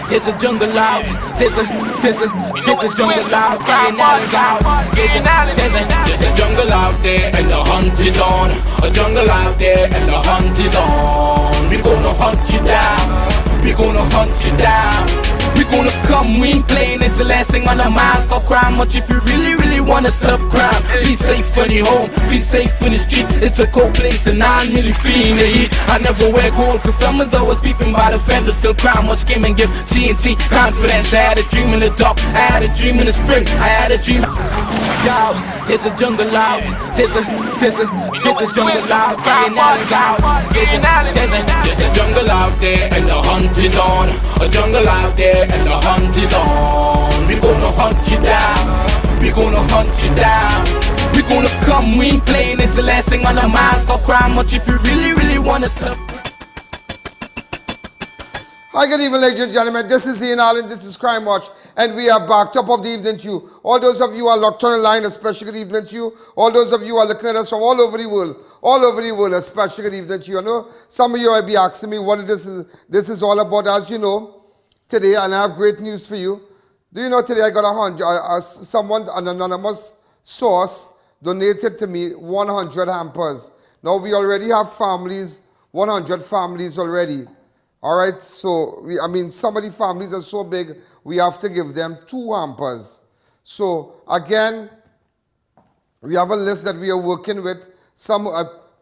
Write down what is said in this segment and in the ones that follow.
there's a jungle out. There's a jungle out. There's a jungle out there and the hunt is on. A jungle out there and the hunt is on. We gonna hunt you down. We gonna hunt you down. We gonna come, we ain't playing, it's the last thing on our minds. Stop crime much if you really wanna stop crime. Be safe in your home, be safe in the street. It's a cold place and I'm really feeling the heat. I never wear gold cause someone's always peeping by the fender. Still crime much came and give TNT confidence. I had a dream in the dark, I had a dream in the spring, I had a dream. Yo, there's a jungle out. There's a jungle out. There's a jungle out there and the hunt is on. A jungle out there and the hunt is on. We gonna hunt you down. We gonna hunt you down. We gonna come, we ain't playing, it's the last thing on our minds. Stop crime much if you really wanna stop. Hi, good evening, ladies and gentlemen. This is Ian Allen. This is Crime Watch, and we are back. Top of the evening to you. All those of you who are locked on the line, especially good evening to you. All those of you who are looking at us from all over the world, especially good evening to you. I know some of you might be asking me what this is all about. As you know, today, and I have great news for you. Do you know today I got an anonymous source donated to me 100 hampers. Now we already have families, 100 families already. All right, so some of the families are so big, we have to give them 2 hampers. So again, we have a list that we are working with. Some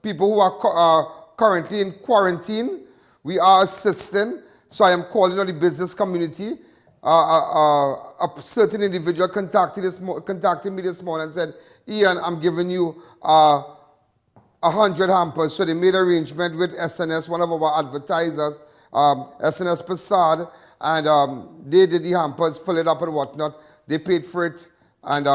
people who are currently in quarantine, we are assisting. So I am calling on the business community. A certain individual contacted me this morning and said, Ian, I'm giving you 100 hampers. So they made arrangement with SNS, one of our advertisers, SNS Passad, and they did the hampers, fill it up and whatnot. They paid for it, and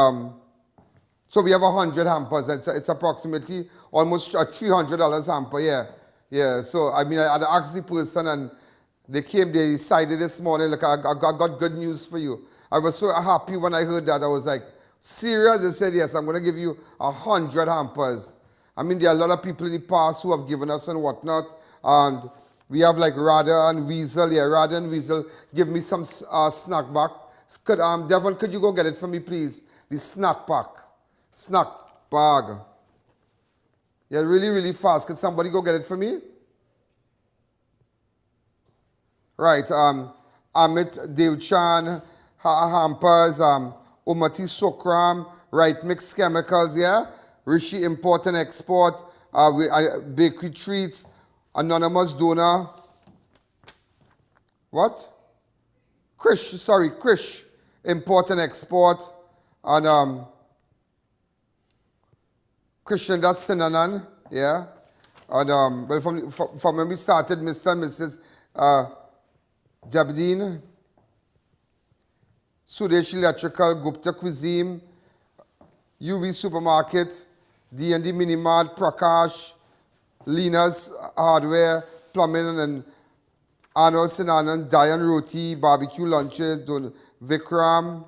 so we have 100 hampers. It's approximately almost a $300 hamper, yeah. So I had asked the person, and they decided this morning, look, I got good news for you. I was so happy when I heard that. I was like, serious? They said, yes, I'm going to give you 100 hampers. There are a lot of people in the past who have given us and whatnot, and we have like Radha and Weasel. Yeah, Radha and Weasel give me some snack back. Devon, could you go get it for me, please? The snack bag. Yeah, really fast. Could somebody go get it for me? Right, Amit Devchan, hampers, Umati Sokram, Right Mix Chemicals, yeah? Rishi Import and Export, Bakery Treats, Anonymous Donor. What? Krish Import and Export. And Christian, that's Sinanan, yeah? And well, from when we started, Mr. and Mrs. Jabdeen, Sudesh Electrical, Gupta Cuisine, UV Supermarket, D&D Minimart, Prakash, Lina's Hardware, Plumbing, and Arnold Sinanan, Diane Roti, Barbecue Lunches, Vikram,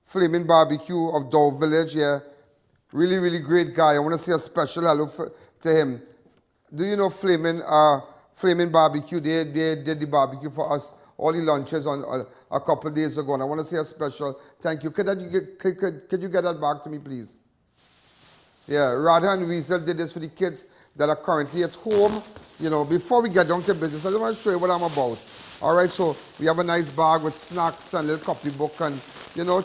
Flaming Barbecue of Dow Village, yeah. Really great guy. I want to say a special hello to him. Do you know Flaming Barbecue? They did the barbecue for us, all the lunches on a couple of days ago. And I want to say a special thank you. Could you get that back to me, please? Yeah, Radha and Weasel did this for the kids that are currently at home. Before we get down to business, I just want to show you what I'm about. All right, so we have a nice bag with snacks and a little copybook and,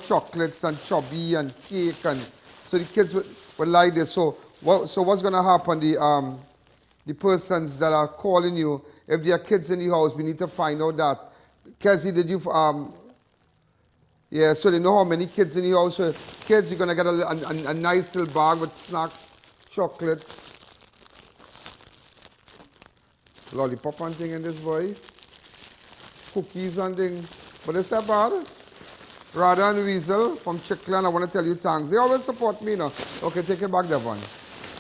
chocolates and chubby and cake. And so the kids would like this. So what's going to happen? The persons that are calling you, if there are kids in the house, we need to find out that. Cassie, did you, yeah, so they know how many kids in the house. So kids, you're going to get a nice little bag with snacks, chocolate, lollipop and thing in this boy, cookies and thing. But it's not bad. Radha and Weasel from Chickland, I want to tell you thanks. They always support me now. Okay, take it back, Devon.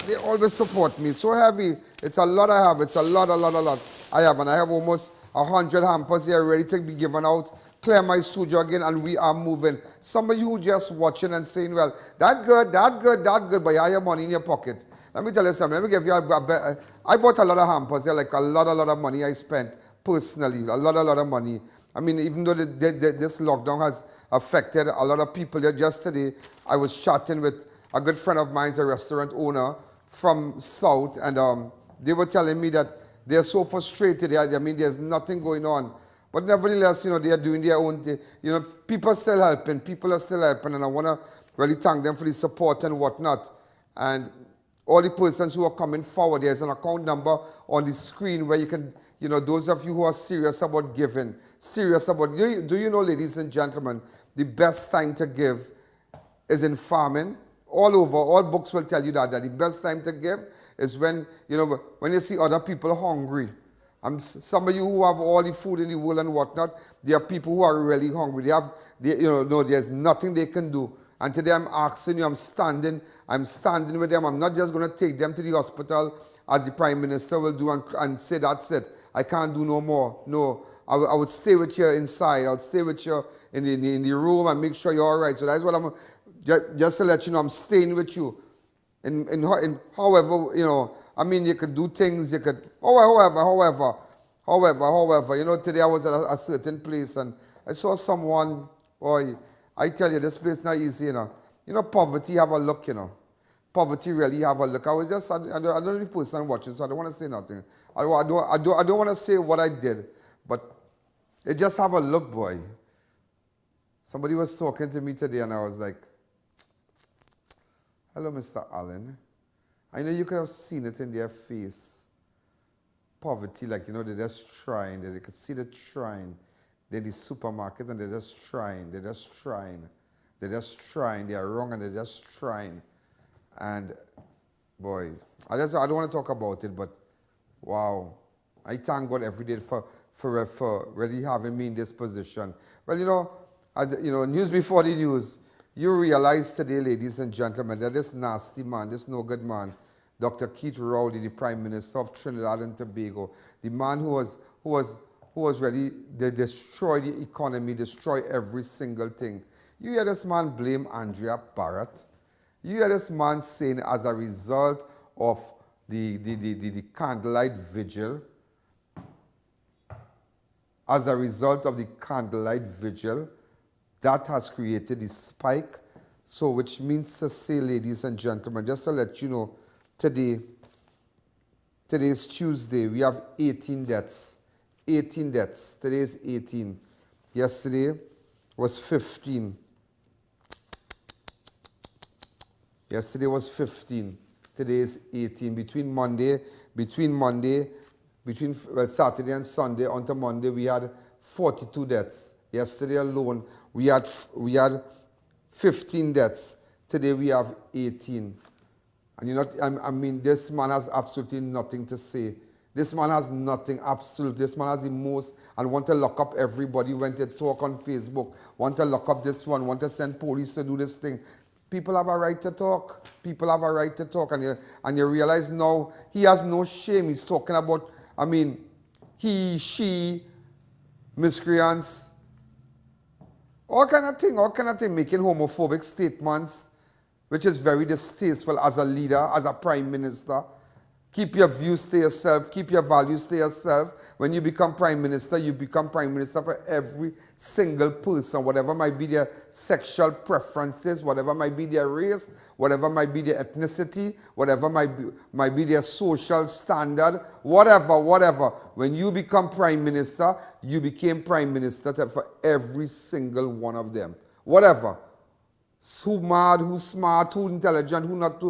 They always support me. So heavy. It's a lot I have. It's a lot I have. And I have almost 100 hampers here ready to be given out. Clear my studio again, and we are moving. Some of you just watching and saying, well, that good, but you have your money in your pocket. Let me tell you something. Let me give you I bought a lot of hampers. Yeah, like a lot of money I spent. personally, a lot of money. I mean, even though this lockdown has affected a lot of people, just today I was chatting with a good friend of mine, a restaurant owner from South, and they were telling me that they're so frustrated. I mean, there's nothing going on. But nevertheless, you know, they are doing their own thing. You know, people are still helping. People are still helping, and I want to really thank them for the support and whatnot. And all the persons who are coming forward, there's an account number on the screen where you can, you know, those of you who are serious about giving, serious about, do you know, ladies and gentlemen, the best time to give is in farming. All over, all books will tell you that the best time to give is when, you know, when you see other people hungry. Some of you who have all the food in the world and whatnot, there are people who are really hungry. You know, no, there's nothing they can do. And today I'm asking you, I'm standing with them. I'm not just going to take them to the hospital as the Prime Minister will do and say, that's it. I can't do no more. No, I would stay with you inside. I would stay with you in the room and make sure you're all right. So that's what I'm, just to let you know, I'm staying with you. In however, you know, I mean, you could do things, you could, however, you know, today I was at a certain place and I saw someone, boy, I tell you, this place not easy, you know. You know, poverty have a look, you know. Poverty really have a look. I was just, I don't know the person watching, so I don't want to say nothing. I don't want to say what I did, but it just have a look, boy. Somebody was talking to me today and I was like, hello, Mr. Alleyne. I know you could have seen it in their face. Poverty, like, you know, they're just trying. They could see the trying. They're in the supermarket and they're just trying. They're just trying. They're just trying. They are wrong and they're just trying. And, boy, I don't want to talk about it, but, wow. I thank God every day for really having me in this position. Well, you know, as you know, news before the news. You realize today, ladies and gentlemen, that this nasty man, this no good man, Dr. Keith Rowley, the Prime Minister of Trinidad and Tobago, the man who was ready to destroy the economy, destroy every single thing. You hear this man blame ANDREA BHARATT. You hear this man saying as a result of the candlelight vigil, as a result of the candlelight vigil, that has created the spike. So which means to say, ladies and gentlemen, just to let you know, today is Tuesday. We have 18 deaths. 18 deaths. Today is 18. Yesterday was 15. Yesterday was 15. Today is 18. Between Saturday and Sunday onto Monday, we had 42 deaths. Yesterday alone, we had 15 deaths. Today we have 18. And you know, I mean, this man has absolutely nothing to say. This man has nothing, absolutely. This man has the most, and want to lock up everybody, went to talk on Facebook, want to lock up this one, want to send police to do this thing. People have a right to talk. People have a right to talk. And you realize now, he has no shame. He's talking about, I mean, he, she, miscreants, all kind of thing, making homophobic statements, which is very distasteful as a leader, as a prime minister. Keep your views to yourself. Keep your values to yourself. When you become prime minister, you become prime minister for every single person, whatever might be their sexual preferences, whatever might be their race, whatever might be their ethnicity, whatever might be their social standard, whatever. When you become prime minister, you became prime minister for every single one of them. Whatever. Who mad, who smart, who intelligent, who not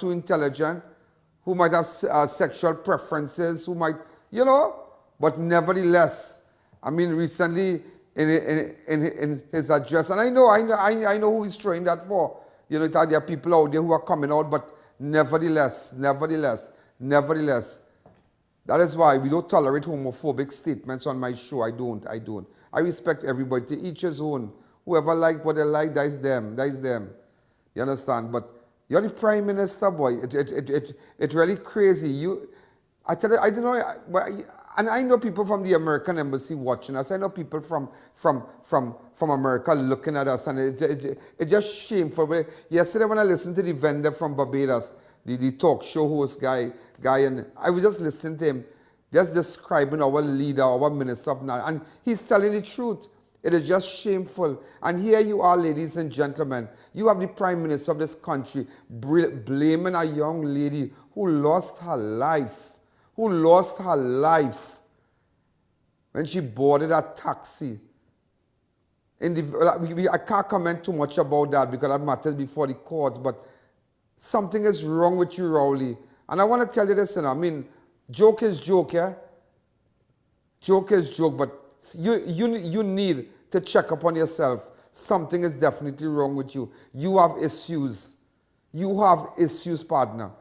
too intelligent, who might have sexual preferences, who might, you know, but nevertheless, I mean, recently in his address, and I know who he's throwing that for. You know, there are people out there who are coming out, but nevertheless, that is why we don't tolerate homophobic statements on my show. I don't. I respect everybody, to each his own. Whoever like what they like, that is them. You understand? But you're the prime minister, boy. It really crazy. I tell you, I don't know, and I know people from the American embassy watching us. I know people from America looking at us, and it's just shameful. Yesterday when I listened to the vendor from Barbados, the talk show host guy, and I was just listening to him. just describing our leader, our minister of now, and he's telling the truth. It is just shameful. And here you are, ladies and gentlemen. You have the prime minister of this country blaming a young lady who lost her life. When she boarded a taxi. I can't comment too much about that because that matters before the courts, but something is wrong with you, Rowley. And I want to tell you this, I mean, joke is joke, yeah? Joke is joke, but you need to check up on yourself. Something is definitely wrong with you. You have issues. You have issues, partner.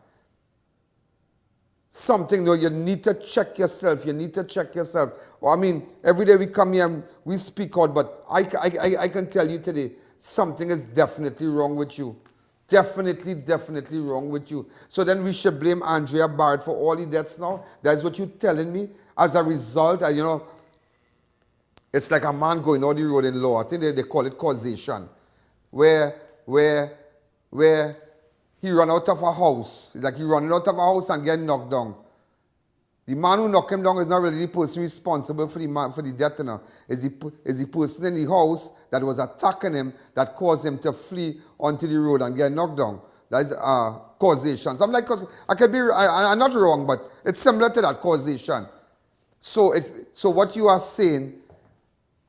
Something, though, you need to check yourself. You need to check yourself. Well, I mean, every day we come here and we speak out, but I can tell you today, something is definitely wrong with you. Definitely wrong with you. So then we should blame Andrea Barrett for all the deaths now? That's what you're telling me? As a result, you know, it's like a man going on the road in law. I think they call it causation. Where he run out of a house. It's like he running out of a house and getting knocked down. The man who knocked him down is not really the person responsible for the death. You know. Is the person in the house that was attacking him that caused him to flee onto the road and get knocked down. That is causation. So I'm like, I'm not wrong, but it's similar to that causation. So what you are saying,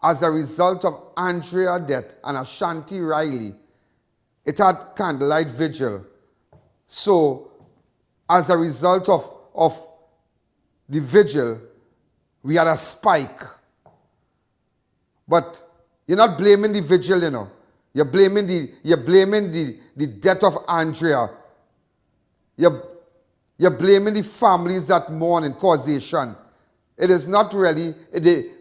as a result of Andrea's death and Ashanti Riley, it had candlelight vigil. So as a result of the vigil, we had a spike. But you're not blaming the vigil, you know. You're blaming the death of Andrea. You're blaming the families that mourn in causation. It is not really the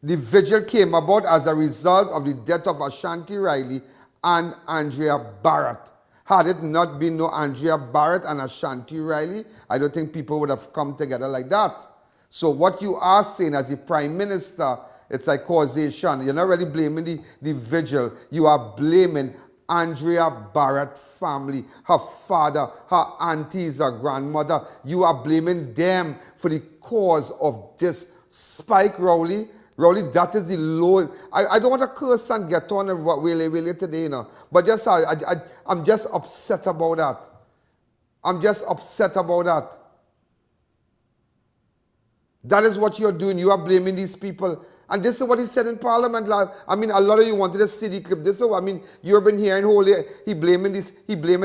vigil came about as a result of the death of Ashanti Riley and Andrea Barrett. Had it not been no Andrea Barrett and Ashanti Riley, I don't think people would have come together like that. So what you are saying as the Prime Minister, it's like causation. You're not really blaming the vigil. You are blaming Andrea Barrett family, her father, her aunties, her grandmother. You are blaming them for the cause of this spike, Rowley. Rowley, that is the low. I don't want to curse and get on really today, you know. But just I'm just upset about that. I'm just upset about that. That is what you're doing. You are blaming these people. And this is what he said in Parliament. I mean, a lot of you wanted to see the clip. This is, I mean, you've been hearing wholly. He blaming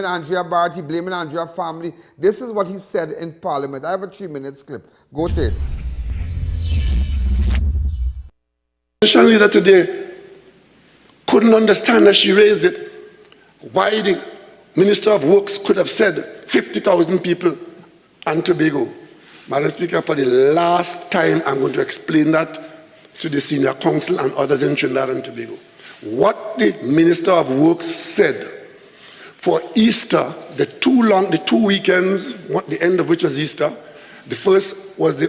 Andrea Barrett. He blaming Andrea family. This is what he said in Parliament. I have a 3-minute clip. Go to it. The opposition leader today couldn't understand as she raised it why the Minister of Works could have said 50,000 people on Tobago. Madam Speaker, for the last time, I'm going to explain that to the Senior Council and others in Trinidad and Tobago. What the Minister of Works said for Easter, the two weekends, the end of which was Easter, the first was the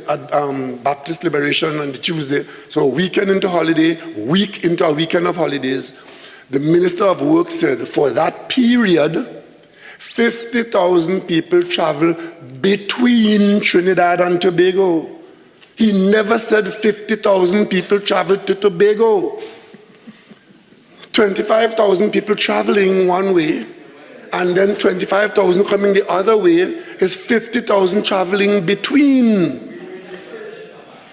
Baptist Liberation on the Tuesday, so a weekend into holiday, week into a weekend of holidays. The Minister of Works said for that period, 50,000 people travel between Trinidad and Tobago. He never said 50,000 people traveled to Tobago. 25,000 people traveling one way, and then 25,000 coming the other way is 50,000 traveling between.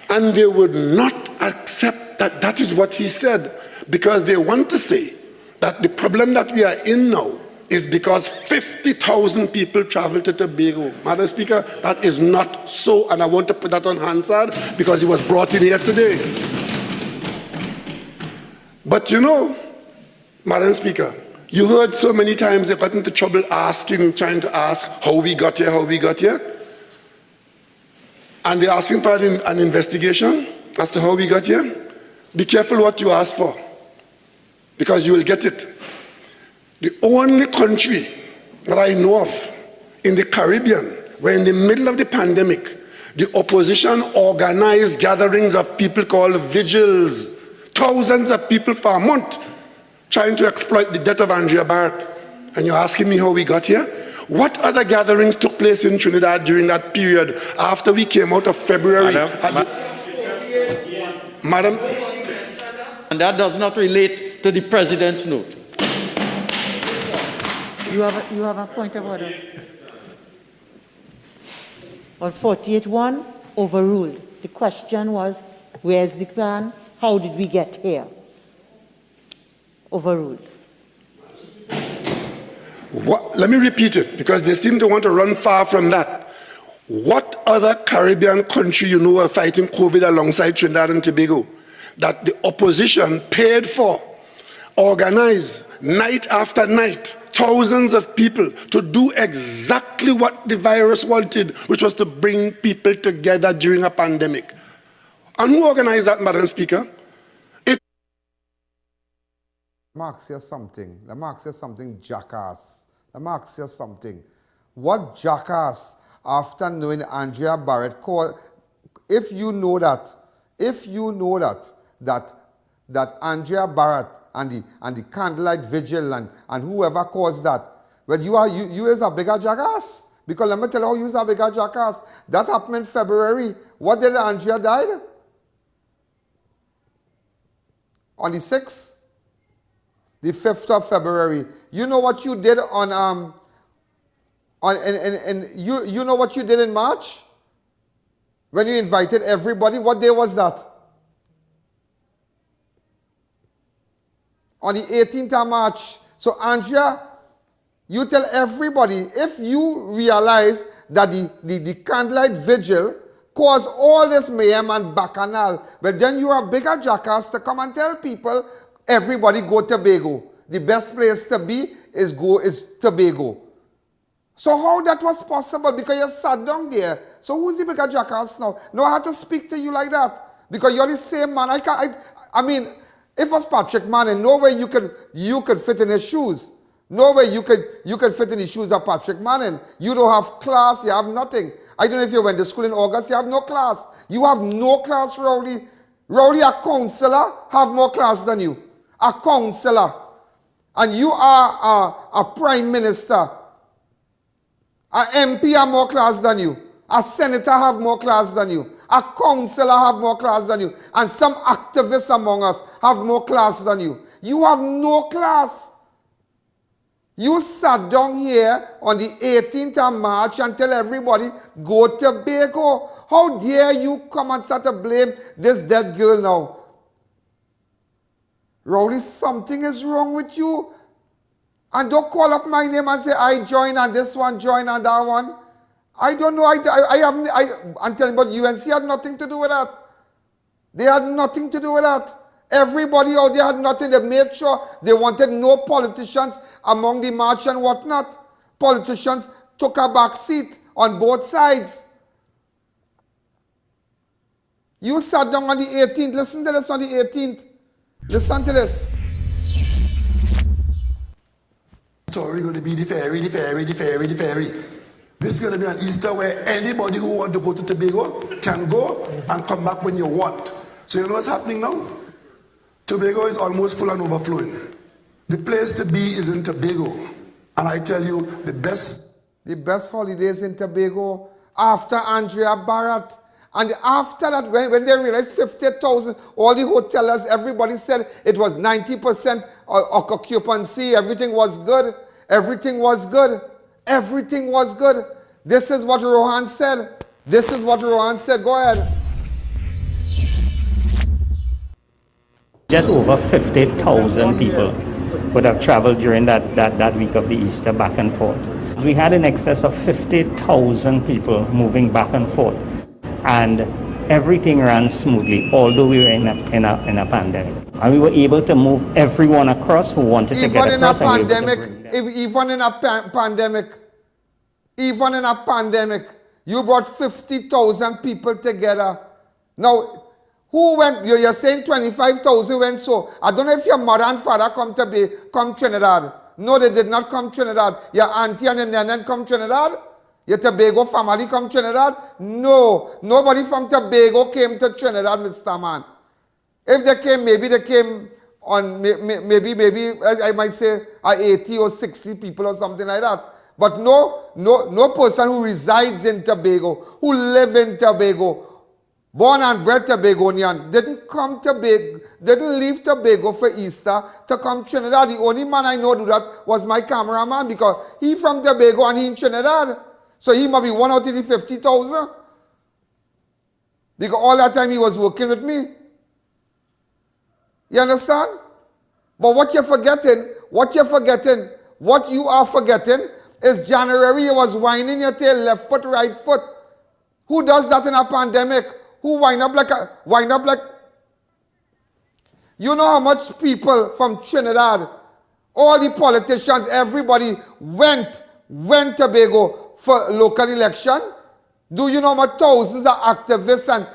And they would not accept that that is what he said, because they want to say that the problem that we are in now is because 50,000 people travel to Tobago. Madam Speaker, that is not so, and I want to put that on Hansard because he was brought in here today. But you know, Madam Speaker, you heard so many times they got into trouble trying to ask how we got here. And they're asking for an investigation as to how we got here. Be careful what you ask for, because you will get it. The only country that I know of in the Caribbean where in the middle of the pandemic, the opposition organized gatherings of people called vigils, thousands of people for a month, trying to exploit the death of Andrea Barrett. And you're asking me how we got here? What other gatherings took place in Trinidad during that period after we came out of February? Madam? And that does not relate to the president's note. You have a point of order. On 48-1, overruled. The question was, where's the plan? How did we get here? Overruled. Let me repeat it, because they seem to want to run far from that. What other Caribbean country you know are fighting COVID alongside Trinidad and Tobago that the opposition paid for, organized, night after night, thousands of people to do exactly what the virus wanted, which was to bring people together during a pandemic? And who organized that, Madam Speaker? Mark says something. The Mark says something jackass. The Mark says something. What jackass, after knowing ANDREA BHARATT called, if you know that ANDREA BHARATT and the candlelight vigil and whoever caused that, well, you is a bigger jackass. Because let me tell you how you is a bigger jackass. That happened in February. What did ANDREA died? On the 6th? The 5th of February. You know what you did you know what you did in March? When you invited everybody, what day was that? On the 18th of March. So ANDREA, you tell everybody, if you realize that the candlelight vigil caused all this mayhem and bacchanal, but then you are a bigger jackass to come and tell people, everybody go to Tobago. The best place to be is Tobago. So how that was possible? Because you sat down there. So who's the bigger jackass now? No, I have to speak to you like that. Because you're the same man. I mean, if it was Patrick Manning, no way you could fit in his shoes. No way you could fit in the shoes of Patrick Manning. You don't have class, you have nothing. I don't know if you went to school in August, you have no class. You have no class, Rowley. Rowley, a counselor, have more class than you. A counselor, and you are a prime minister. A MP have more class than you. A senator have more class than you. A councillor have more class than you. And some activists among us have more class than you. You have no class. You sat down here on the 18th of March and tell everybody, go to Tobago. How dare you come and start to blame this dead girl now? Rowley, something is wrong with you. And don't call up my name and say, I join and this one join and that one. I don't know. I'm telling you, but UNC had nothing to do with that. They had nothing to do with that. Everybody out there had nothing. They made sure they wanted no politicians among the march and whatnot. Politicians took a back seat on both sides. You sat down on the 18th. Listen to this on the 18th. Listen to this. Sorry, going to be the ferry. This is going to be an Easter where anybody who wants to go to Tobago can go and come back when you want. So you know what's happening now? Tobago is almost full and overflowing. The place to be is in Tobago. And I tell you, the best holidays in Tobago after ANDREA BHARATT. And after that, when they realized 50,000, all the hoteliers, everybody said it was 90% occupancy, everything was good. Everything was good. Everything was good. This is what Rohan said. This is what Rohan said. Go ahead. Just over 50,000 people would have traveled during that week of the Easter back and forth. We had in excess of 50,000 people moving back and forth. And everything ran smoothly, although we were in a pandemic. And we were able to move everyone across who wanted to get across. Even in a pandemic, you brought 50,000 people together. Now, who went? You're saying 25,000 went so. I don't know if your mother and father come Trinidad. No, they did not come Trinidad. Your auntie and your nana come Trinidad. Your Tobago family come Trinidad? No. Nobody from Tobago came to Trinidad, Mr. Man. If they came, maybe they came on, maybe I might say 80 or 60 people or something like that. But no person who resides in Tobago, who live in Tobago, born and bred Tobagonian, didn't leave Tobago for Easter to come Trinidad. The only man I know do that was my cameraman, because he from Tobago and he in Trinidad. So he must be one out of the 50,000. Because all that time he was working with me. You understand? But what you are forgetting is January you was winding your tail left foot, right foot. Who does that in a pandemic? Who wind up like... You know how much people from Trinidad, all the politicians, everybody went Tobago for local election? Do you know how much thousands of activists and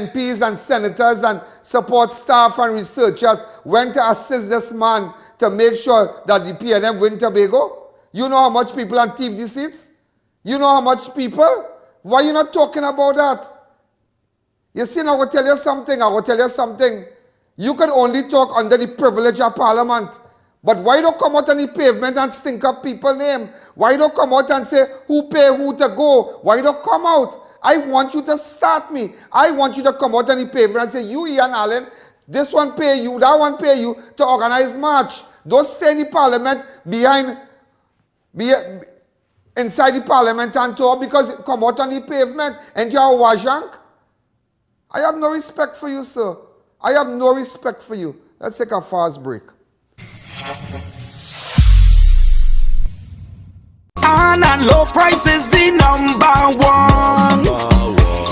MPs and senators and support staff and researchers went to assist this man to make sure that the PNM win Tobago? You know how much people on TV seats? You know how much people? Why are you not talking about that? You see, I will tell you something. You can only talk under the privilege of Parliament. But why don't come out on the pavement and stink up people's name? Why don't come out and say who pay who to go? Why don't come out? I want you to start me. I want you to come out on the pavement and say, you, Ian Alleyne, this one pay you, that one pay you to organize march. Don't stay in the Parliament inside the Parliament and talk, because come out on the pavement and you're a wajank. I have no respect for you, sir. I have no respect for you. Let's take a fast break. And low price is the number one.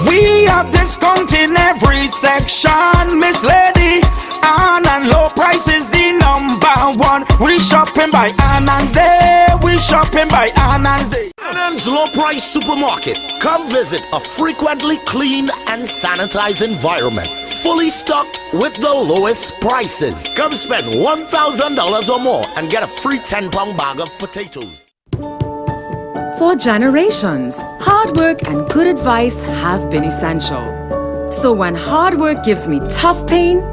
We have discount in every section, Miss Lady. And low price is the number one. We shopping by Anand's Day. We shopping by Anand's Day. Anand's Low Price Supermarket. Come visit a frequently cleaned and sanitized environment, fully stocked with the lowest prices. Come spend $1,000 or more and get a free 10-pound bag of potatoes. For generations, hard work and good advice have been essential. So when hard work gives me tough pain,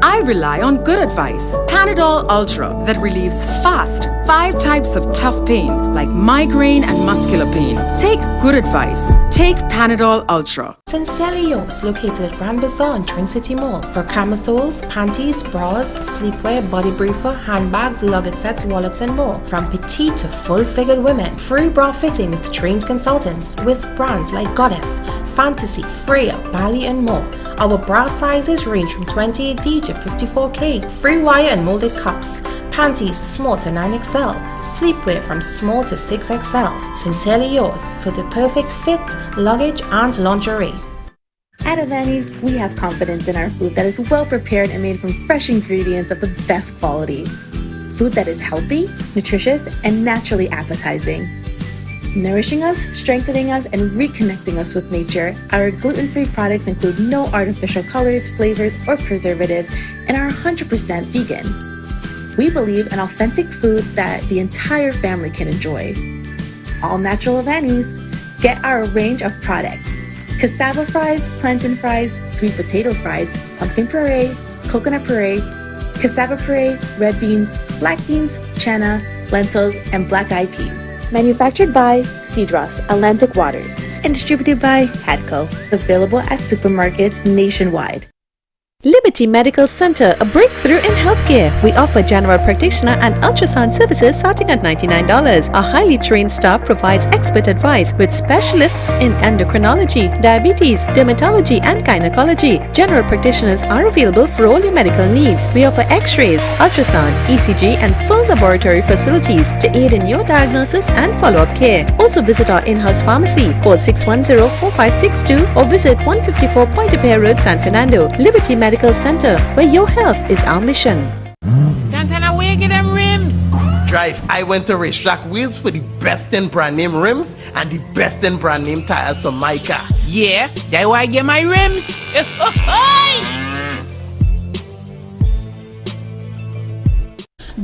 I rely on good advice. Panadol Ultra that relieves fast 5 types of tough pain like migraine and muscular pain. Take good advice. Take Panadol Ultra. Sincerely Yours, located at Grand Bazaar and Twin City Mall. For camisoles, panties, bras, sleepwear, body briefer, handbags, luggage sets, wallets and more. From petite to full-figured women. Free bra fitting with trained consultants with brands like Goddess, Fantasy, Freya, Bali and more. Our bra sizes range from 28D to 54K. Free wire and molded cups. Panties small to 9XL. Sleepwear from small to 6XL. Sincerely Yours for the perfect fit, luggage and lingerie. At Alleyne's, we have confidence in our food that is well prepared and made from fresh ingredients of the best quality. Food that is healthy, nutritious, and naturally appetizing. Nourishing us, strengthening us, and reconnecting us with nature, our gluten-free products include no artificial colors, flavors, or preservatives, and are 100% vegan. We believe in authentic food that the entire family can enjoy. All natural Alleyne's. Get our range of products: cassava fries, plantain fries, sweet potato fries, pumpkin puree, coconut puree, cassava puree, red beans, black beans, chana, lentils, and black-eyed peas. Manufactured by Cedros Atlantic Waters and distributed by Hadco. Available at supermarkets nationwide. Liberty Medical Center, a breakthrough in healthcare. We offer general practitioner and ultrasound services starting at $99. Our highly trained staff provides expert advice with specialists in endocrinology, diabetes, dermatology, and gynecology. General practitioners are available for all your medical needs. We offer x-rays, ultrasound, ECG, and full laboratory facilities to aid in your diagnosis and follow-up care. Also visit our in-house pharmacy. Call 610-4562 or visit 154 Pointe-a-Pierre Road, San Fernando. Liberty Medical Center, where your health is our mission. Can't I where get them rims? Drive, I went to Racetrack Wheels for the best in brand name rims and the best in brand name tires for my car. Yeah, that's why I get my rims.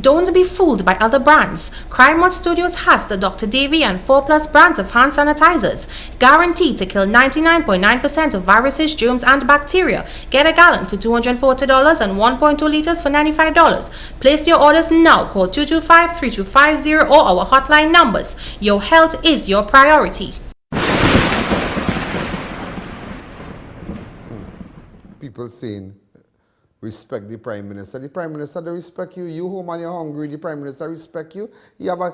Don't be fooled by other brands. Crime Watch Studios has the Dr. Davy and 4+ brands of hand sanitizers, guaranteed to kill 99.9% of viruses, germs, and bacteria. Get a gallon for $240 and 1.2 liters for $95. Place your orders now. Call 225-3250 or our hotline numbers. Your health is your priority. People saying, respect the Prime Minister. The Prime Minister, they respect you. You home and you're hungry, the Prime Minister respect you. He have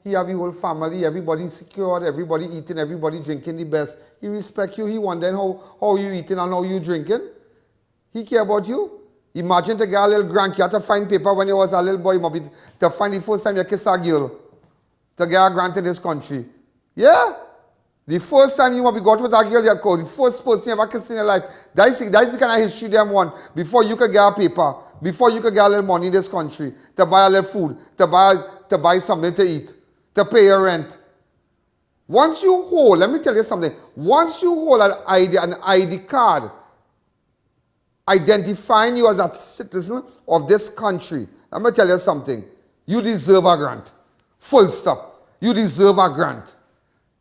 your whole family, everybody secured, everybody eating, everybody drinking the best. He respect you. He wondering how you eating and how you drinking. He care about you. Imagine to get a little grant, you had to find paper when you was a little boy, maybe to find the first time you kiss a girl, to get a grant in this country. Yeah? The first time you got with a girl, you called the first person you ever kissed in your life. That's the kind of history them want. Before you could get a paper, before you could get a little money in this country, to buy a little food, to buy something to eat, to pay your rent. Once you hold, let me tell you something, once you hold an ID card, identifying you as a citizen of this country, let me tell you something, you deserve a grant. Full stop. You deserve a grant.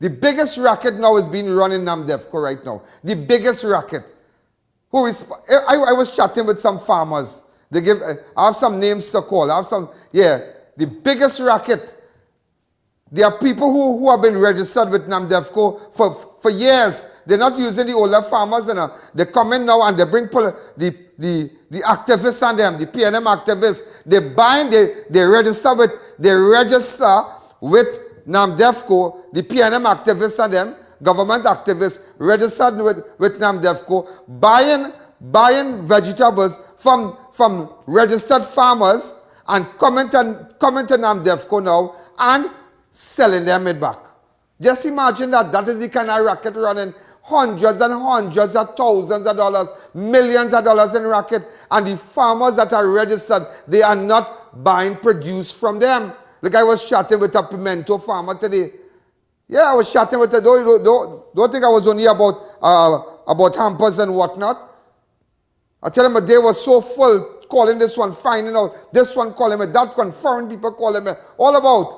The biggest racket now is being run in NAMDEFCO right now. The biggest racket. I was chatting with some farmers. I have some names to call. The biggest racket. There are people who have been registered with NAMDEFCO for years. They're not using the older farmers. They come in now and they bring the activists and them, the PNM activists. They register with NAMDEFCO, the PNM activists and them, government activists registered with NAMDEFCO, buying vegetables from registered farmers and coming to NAMDEFCO now and selling them it back. Just imagine that is the kind of racket running, hundreds and hundreds of thousands of dollars, millions of dollars in racket, and the farmers that are registered, they are not buying produce from them. Like I was chatting with a pimento farmer today. Yeah, I was chatting with her. Don't think I was only about hampers and whatnot. I tell him a day was so full, calling this one, finding out, this one calling me, that one, foreign people calling me, all about.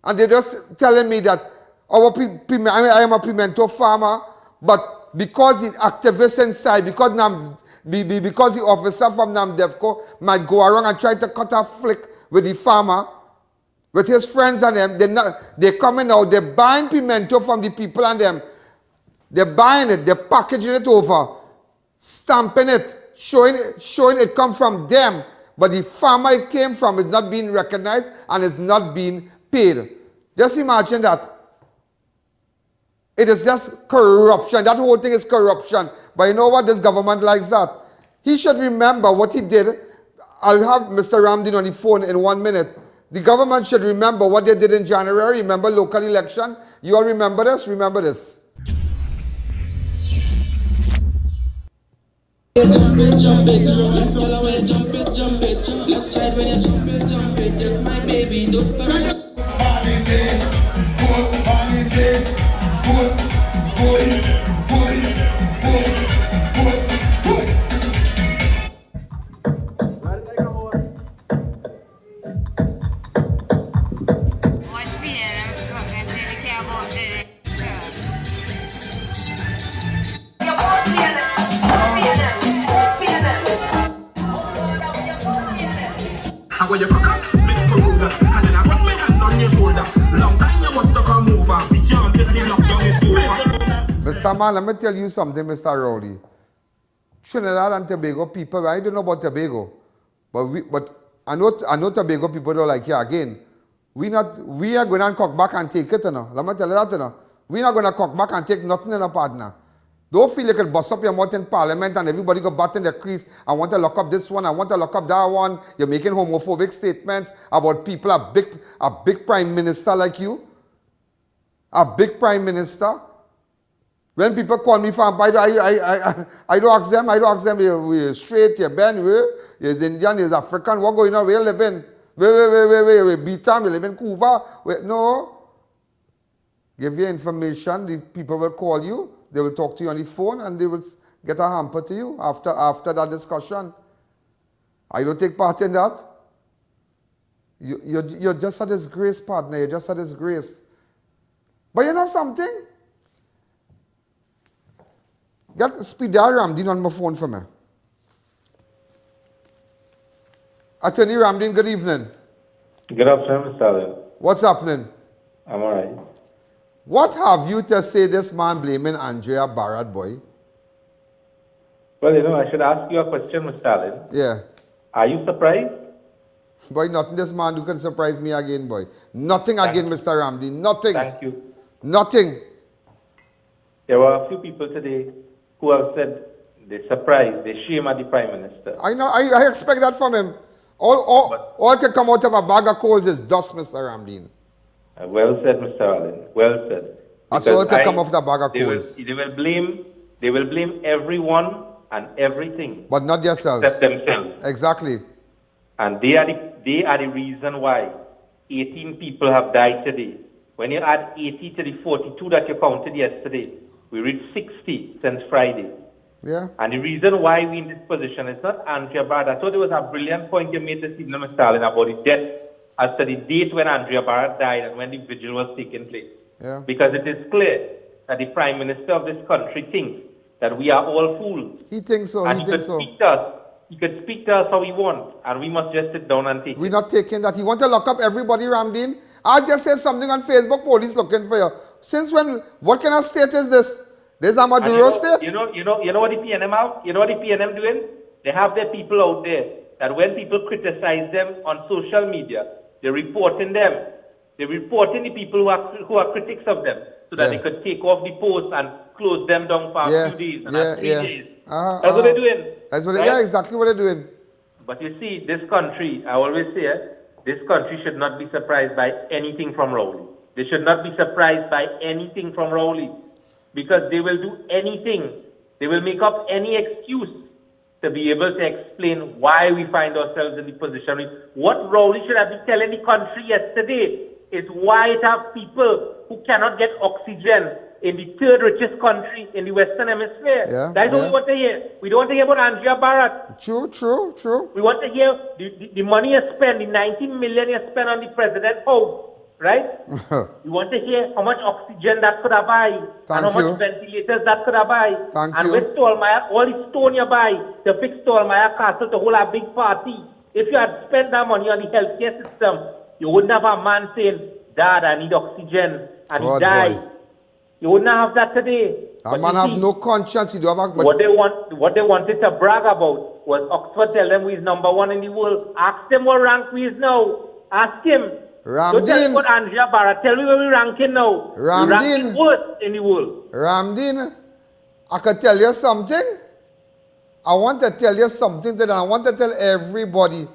And they're just telling me that I am a pimento farmer, but because the activists inside, because the officer from NAMDEFCO might go around and try to cut a flick with the farmer, with his friends and them, they're coming out, they're buying pimento from the people and them. They're buying it, they're packaging it over, stamping it, showing it come from them. But the farmer it came from is not being recognized and is not being paid. Just imagine that. It is just corruption. That whole thing is corruption. But you know what? This government likes that. He should remember what he did. I'll have Mr. Ramdin on the phone in 1 minute. The government should remember what they did in January. Remember local election? You all remember this? Remember this. Jump it, left side when you jump it, just my baby, don't stop. When you cock up, Mr. Ruger, and then I put my hand on your shoulder. Long time you must have come over. We can't get the lockdown in over. Mr. Man, let me tell you something, Mr. Rowley. Trinidad and Tobago people, I don't know about Tobago, but I know Tobago people don't like you again. We are going to cock back and take it, you know. Let me tell you that, you know. We're not going to cock back and take nothing in a partner. Don't feel like you can bust up your mouth in parliament and everybody go bat in their crease. I want to lock up this one, I want to lock up that one. You're making homophobic statements about people, a big prime minister like you. A big prime minister. When people call me for I don't ask them, you're straight, you're Ben, you're Indian, you're African, what going on, where you living? Where Beatam, you live in Cuba? No. Give you information, the people will call you. They will talk to you on the phone and they will get a hamper to you after that discussion. I don't take part in that. You're just a disgrace, partner. You're just a disgrace. But you know something? Get Speedy Ramdin on my phone for me. Attorney Ramdin, good evening. Good afternoon, Mr. Alleyne. What's happening? I'm all right. What have you to say this man blaming Andrea BHARATT, boy? Well, you know, I should ask you a question, Mr. Alleyne. Yeah. Are you surprised? Boy, nothing this man who can surprise me again, boy. Nothing again, Mr. Ramdin. Nothing. Thank you. Nothing. There were a few people today who have said they're surprised, they shame at the Prime Minister. I know, I expect that from him. All can come out of a bag of coals is dust, Mr. Ramdin. Well said, Mr. Alleyne. Well said. That's all can come off the bag of coals. They will blame everyone and everything. But not themselves. Except themselves. Exactly. And they are the reason why 18 people have died today. When you add 80 to the 42 that you counted yesterday, we reached 60 since Friday. Yeah. And the reason why we're in this position is not Andrea BHARATT. I thought it was a brilliant point you made this evening, Mr. Alleyne, about the death as to the date when Andrea BHARATT died and when the vigil was taking place. Yeah. Because it is clear that the Prime Minister of this country thinks that we are all fools. He thinks so. And he thinks so. He could speak to us how he wants, and we must just sit down and take We're not taking that. He want to lock up everybody, Ramdin. I just said something on Facebook, police looking for you. Since when? What kind of state is this? This is a Maduro state? You know what the PNM have? You know what the PNM doing? They have their people out there that when people criticize them on social media, they're reporting them. They're reporting the people who are critics of them so that they could take off the post and close them down for a few days and 3 days. That's what they're doing. That's what yeah, exactly what they're doing. But you see, this country, I always say, this country should not be surprised by anything from ROWLEY. They should not be surprised by anything from ROWLEY. Because they will do anything. They will make up any excuse to be able to explain why we find ourselves in the position. What ROWLEY should have been telling the country yesterday is why it have people who cannot get oxygen in the third richest country in the Western Hemisphere. Yeah, That's what we want to hear. We don't want to hear about Andrea BHARATT. True. We want to hear the money you spend, the 19 million you spend on the president's house. Right? We want to hear how much oxygen that could have buy, and how much ventilators that could have buy, and with Stolmeyer, all the stone you buy to fix Stolmeyer Castle to hold a big party. If you had spent that money on the healthcare system, you wouldn't have a man saying, "Dad, I need oxygen," and he died. You wouldn't have that today. That man have no conscience. He do have a, what they wanted to brag about was Oxford tell them we is #1 in the world. Ask them what rank we is now. Ask him. Don't tell me what Andrea BHARATT. Tell me where we ranking now. Ramdin. We ranking worst in the world. Ramdin, I can tell you something. I want to tell you something that I want to tell everybody.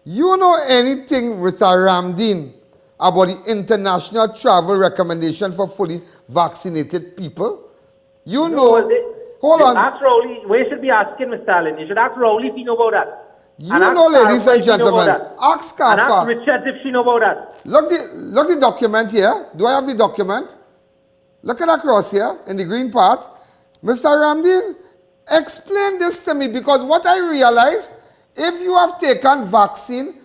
You know anything, Mr. Ramdin, about the international travel recommendation for fully vaccinated people? You know. Hold on. Ask ROWLEY. We should be asking, Mr. Alleyne. You should ask ROWLEY if you know about that. You know, ladies and gentlemen, ask Kafa. And ask Richard if she know about that. Look the document here. Do I have the document? Look at across here in the green part. Mr. Ramdin, explain this to me, because what I realize, if you have taken vaccine,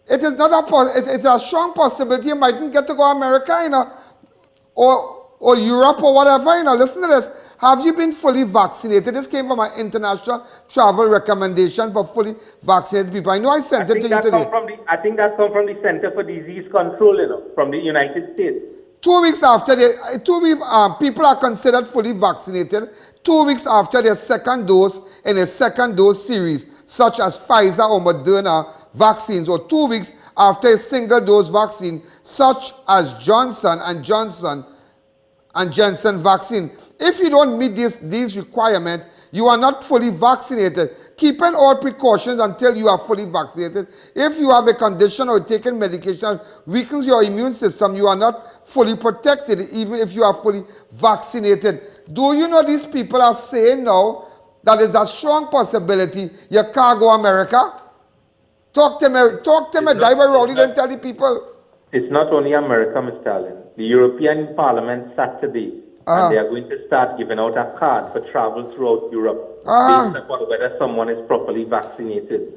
it is not it's a strong possibility you mightn't get to go to America, you know, or Europe or whatever, you know. Listen to this. Have you been fully vaccinated? This came from an international travel recommendation for fully vaccinated people. I know I sent it to you today. I think that come from the Center for Disease Control, you know, from the United States. 2 weeks after people are considered fully vaccinated 2 weeks after their second dose in a second dose series, such as Pfizer or Moderna vaccines, or 2 weeks after a single dose vaccine, such as Johnson & Johnson and Janssen vaccine. If you don't meet these requirements, you are not fully vaccinated. Keeping all precautions until you are fully vaccinated. If you have a condition or taking medication weakens your immune system, you are not fully protected even if you are fully vaccinated. Do you know these people are saying now that there's a strong possibility you can't go to America? Talk to me, die by ROWLEY, then tell the people. It's not only America, Mr. Alleyne. The European Parliament sat today, and they are going to start giving out a card for travel throughout Europe, based upon whether someone is properly vaccinated.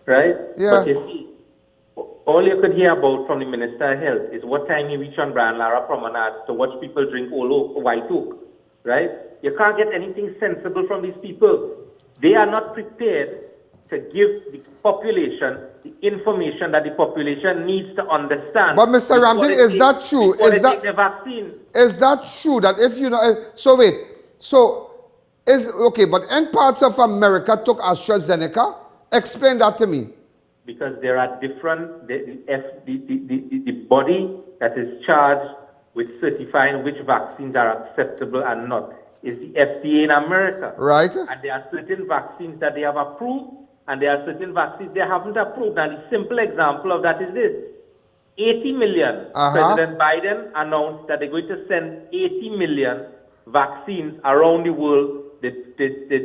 right? Yeah. But you see, all you could hear about from the Minister of Health is what time he reached on Brian Lara Promenade to watch people drink White Oak, right? You can't get anything sensible from these people. They are not prepared to give the population the information that the population needs to understand. But Mr. Ramdin, is that true? Is that true that if you know, so wait, so is, okay, but in parts of America took ASTRAZENECA? Explain that to me. Because there are different, the body that is charged with certifying which vaccines are acceptable and not is the FDA in America. Right. And there are certain vaccines that they have approved and there are certain vaccines they haven't approved. And the simple example of that is this. 80 million. President Biden announced that they're going to send 80 million vaccines around the world. They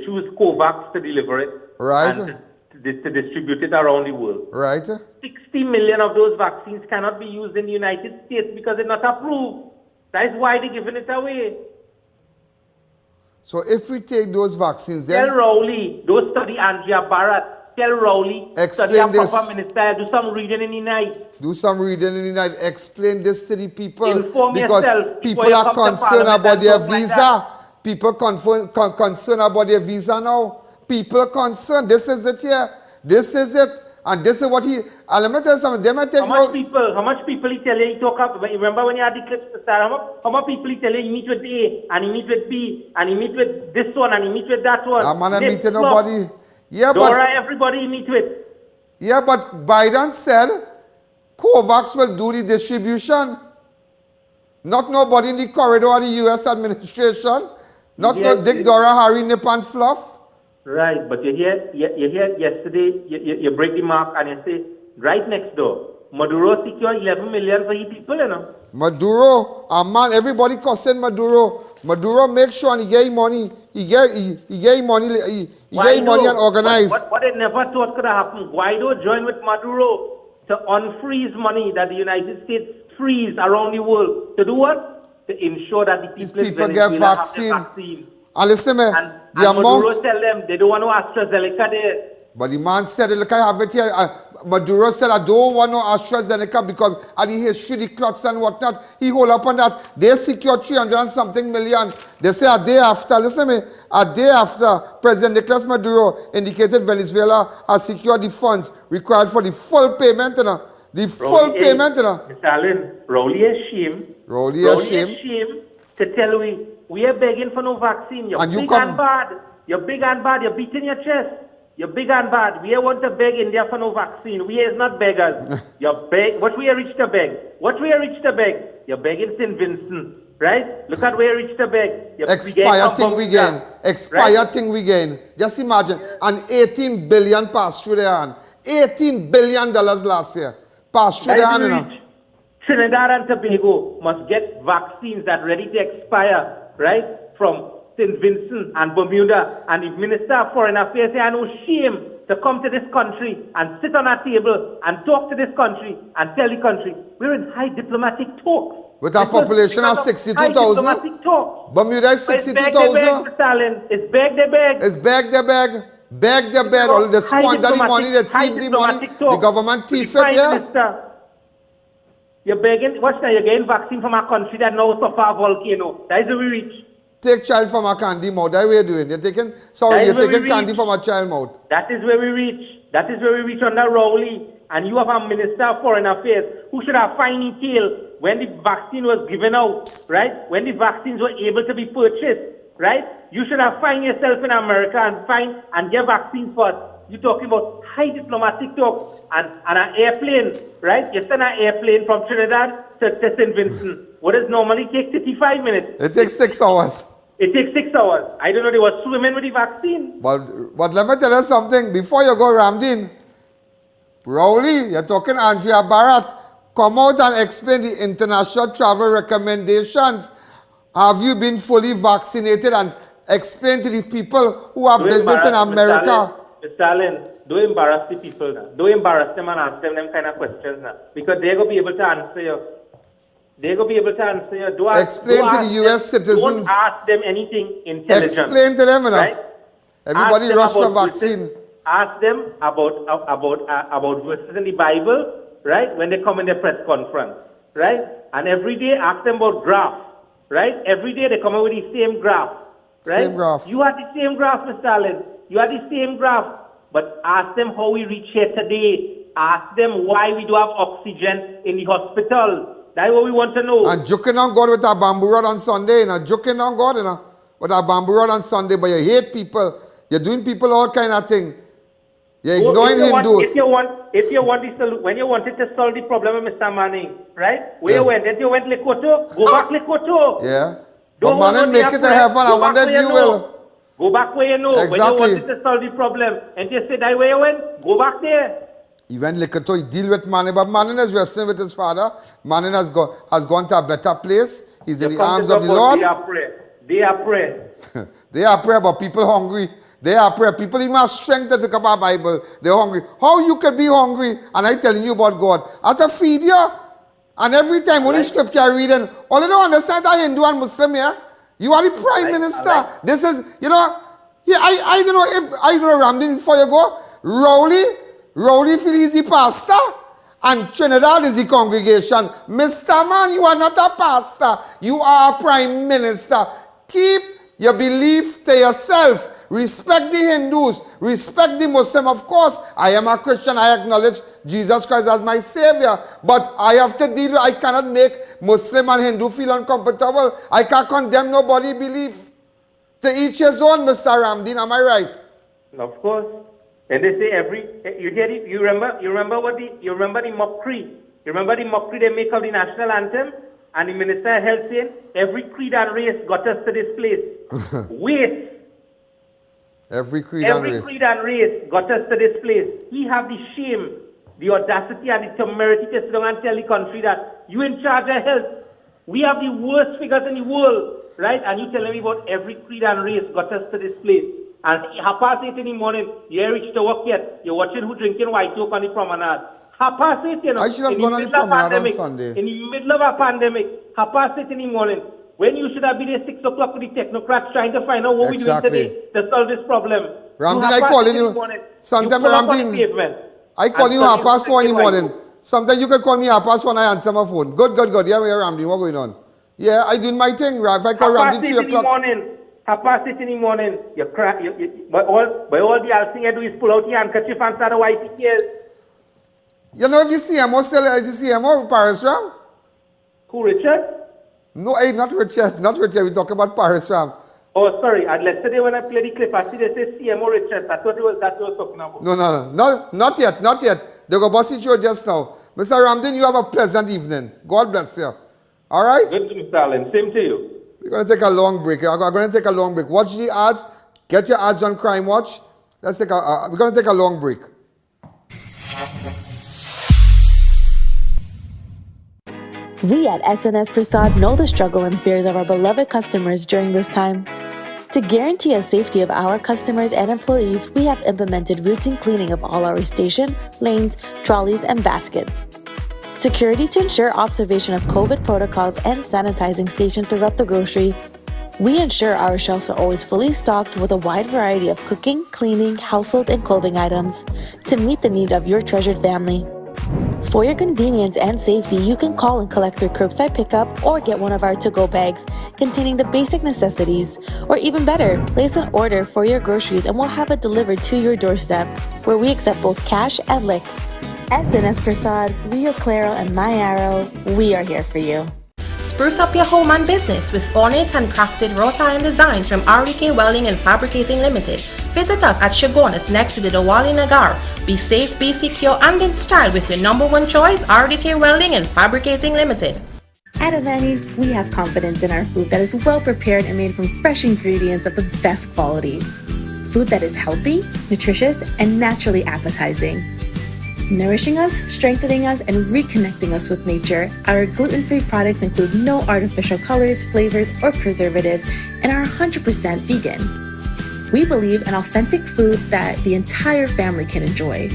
choose COVAX to deliver it. Right. And to distribute it around the world. Right. 60 million of those vaccines cannot be used in the United States because they're not approved. That is why they're giving it away. So if we take those vaccines, then... Tell ROWLEY, don't study ANDREA BHARATT. Tell ROWLEY, study a proper minister, do some reading in the night. Do some reading in the night. Explain this to the people. Inform because yourself people are concerned about their visa. People concerned about their visa now. People are concerned. This is it here. This is it. And this is what he... And let me tell you something. They might take how much people he tell you, he talk up... Remember when you had the clips to start? How much people he tell you, he meet with A, and he meet with B, and he meet with this one, and he meet with that one. I'm not meeting nobody. Yeah, Dora, but... everybody he meet with. Yeah, but Biden said COVAX will do the distribution. Not nobody in the corridor of the U.S. administration. Not no Dick, Dora, Harry, Nip, and Fluff. Right, but you hear yesterday, you break the mark and you say, right next door, Maduro secure 11 million for you people, you know. Maduro, man, everybody cussing Maduro. Maduro make sure and he get money. He get money and organize. What they never thought could have happened. Guaido joined with Maduro to unfreeze money that the United States freeze around the world. To do what? To ensure that the people get vaccine. And listen, man, the amount... Maduro tell them they don't want no AstraZeneca there. But the man said, look, I have it here. Maduro said, I don't want no AstraZeneca because of the history, the clots and whatnot. He hold up on that. They secured 300 and something million. They say a day after, listen to me, a day after, President Nicolas Maduro indicated Venezuela has secured the funds required for the full payment. Full payment. Mr. Alleyne, ROWLEY is shame. ROWLEY is shame to tell we are begging for no vaccine. You're big and bad. You're big and bad. You're beating your chest. You're big and bad. We want to beg India for no vaccine. We is not beggars. What we are rich to beg? What we are rich to beg? You're begging St. Vincent, right? Look at where rich to beg. Expire thing we gain. Expire thing we gain. Just imagine. And 18 billion passed through their hand. $18 billion last year. Passed through their hand. Trinidad and Tobago must get vaccines that are ready to expire, right? From St. Vincent and Bermuda. And the Minister of Foreign Affairs say, I know shame to come to this country and sit on a table and talk to this country and tell the country, we're in high diplomatic talks. With our population of 62,000. Bermuda is 62,000. It's beg they beg. It's beg they beg. Beg they beg. All the squander the money, they thief the money. The government thief it, yeah. You're begging, watch now, you're getting vaccine from a country that now suffer a volcano. That is where we reach. Take child from a candy mouth. That's what you're doing. You're taking candy from a child mouth. That is where we reach. That is where we reach under ROWLEY. And you have a Minister of Foreign Affairs who should have fine tail when the vaccine was given out, right? When the vaccines were able to be purchased, right? You should have fined yourself in America and get vaccines first. You're talking about high diplomatic talks and an airplane, right? You send an airplane from Trinidad to St. Vincent. What does normally take 35 minutes? It takes 6 hours. It takes 6 hours. I don't know, they were swimming with the vaccine. But let me tell you something. Before you go, Ramdin, ROWLEY, you're talking ANDREA BHARATT, come out and explain the international travel recommendations. Have you been fully vaccinated? And explain to the people who have business in America. Mr. Alleyne, don't embarrass the people now. Don't embarrass them and ask them kind of questions now. Because they're going to be able to answer you. They're going to be able to answer you. Explain to the U.S. citizens. Don't ask them anything intelligent. Explain to them, you know. Right? Everybody rush for vaccine. ask them about verses in the Bible, right? When they come in their press conference, right? And every day ask them about graph, right? Every day they come up with the same graph, right? Same graph. You are the same graph, Mr. Alleyne. You are the same graph. But ask them how we reach here today. Ask them why we do have oxygen in the hospital. That's what we want to know. And joking on God with our bamboo rod on Sunday, joking on God, with our bamboo rod on Sunday, but you hate people. You're doing people all kind of thing. You're ignoring Hindu. When you wanted to solve the problem with Mr. Manning, right? Where you went? Then you went Lekoto, go back Lekoto. Yeah. But Manning make it to heaven. I wonder if you will. Go back where you know. Exactly. When you wanted to solve the problem. And you said that where you went, go back there. He went Lekoto, he deal with Manning, but Manning is wrestling with his father. Manning has gone to a better place. He's in the arms of the Lord. They are praying. They are praying. They are praying, but people hungry. They are praying. People even have strength to take up our Bible. They're hungry. How you can be hungry? And I telling you about God. I have to feed you. And every time, only scripture I read, and all you don't understand are Hindu and Muslim here. You are the prime minister. This is, I don't know if, Ramdin, before you go, ROWLEY feel he's the pastor, and Trinidad is the congregation. Mr. Man, you are not a pastor. You are a prime minister. Keep your belief to yourself. Respect the Hindus. Respect the Muslim. Of course, I am a Christian. I acknowledge Jesus Christ as my savior. But I have to deal with, I cannot make Muslim and Hindu feel uncomfortable. I can't condemn nobody's belief. To each his own, Mr. Ramdin. Am I right? Of course. And they say you remember the mockery. You remember the mockery they make of the national anthem? And the Minister of Health saying, every creed and race got us to this place. Wait. Every creed and race got us to this place. He have the shame, the audacity and the temerity to sit down and tell the country that you in charge of health. We have the worst figures in the world, right? And you telling me about every creed and race got us to this place. And 8:30 in the morning, you ain't reached to work yet. You're watching who drinking white oak on the promenade. 8:30, I should have gone on the promenade on Sunday. In the middle of a pandemic, 8:30 in the morning, when you should have been there 6 o'clock with the technocrats trying to find out what we're doing today to solve this problem. Ramdin, I calling you. Sometimes Ramdin, I call you 4:30 in the morning. Sometimes you can call me 4:30 and I answer my phone. Good. Yeah, Ramdin, what's going on? Yeah, I doing my thing. If I call Ramdin 3 o'clock. 8:30 in the morning, you cry. But all the other thing you do is pull out your handkerchief and start a white tears. You know, if you see him, is you see him or Paris Ram? Who, Richard? No, not Richard. Not Richard. We talk about Paris Ram. Oh, sorry. Yesterday when I played the clip, I see they say CMO Richard. That's what he was talking about. No, not yet. They go boss each other just now. Mr. Ramdin, you have a pleasant evening. God bless you. All right? Good to Mr. Alleyne. Same to you. We're going to take a long break. Watch the ads. Get your ads on Crime Watch. We're going to take a long break. We at SNS Prasad know the struggle and fears of our beloved customers during this time. To guarantee the safety of our customers and employees, we have implemented routine cleaning of all our station, lanes, trolleys, and baskets. Security to ensure observation of COVID protocols and sanitizing stations throughout the grocery. We ensure our shelves are always fully stocked with a wide variety of cooking, cleaning, household, and clothing items to meet the needs of your treasured family. For your convenience and safety, you can call and collect through curbside pickup or get one of our to-go bags containing the basic necessities. Or even better, place an order for your groceries and we'll have it delivered to your doorstep, where we accept both cash and licks. SNS Prasad, Rio Claro, and My Arrow, we are here for you. Spruce up your home and business with ornate and crafted wrought iron designs from RDK Welding and Fabricating Limited. Visit us at Shogunas next to the Diwali Nagar. Be safe, be secure, and in style with your #1 choice, RDK Welding and Fabricating Limited. At Alleyne's, we have confidence in our food that is well prepared and made from fresh ingredients of the best quality. Food that is healthy, nutritious, and naturally appetizing. Nourishing us, strengthening us, and reconnecting us with nature, our gluten-free products include no artificial colors, flavors, or preservatives, and are 100% vegan. We believe in authentic food that the entire family can enjoy.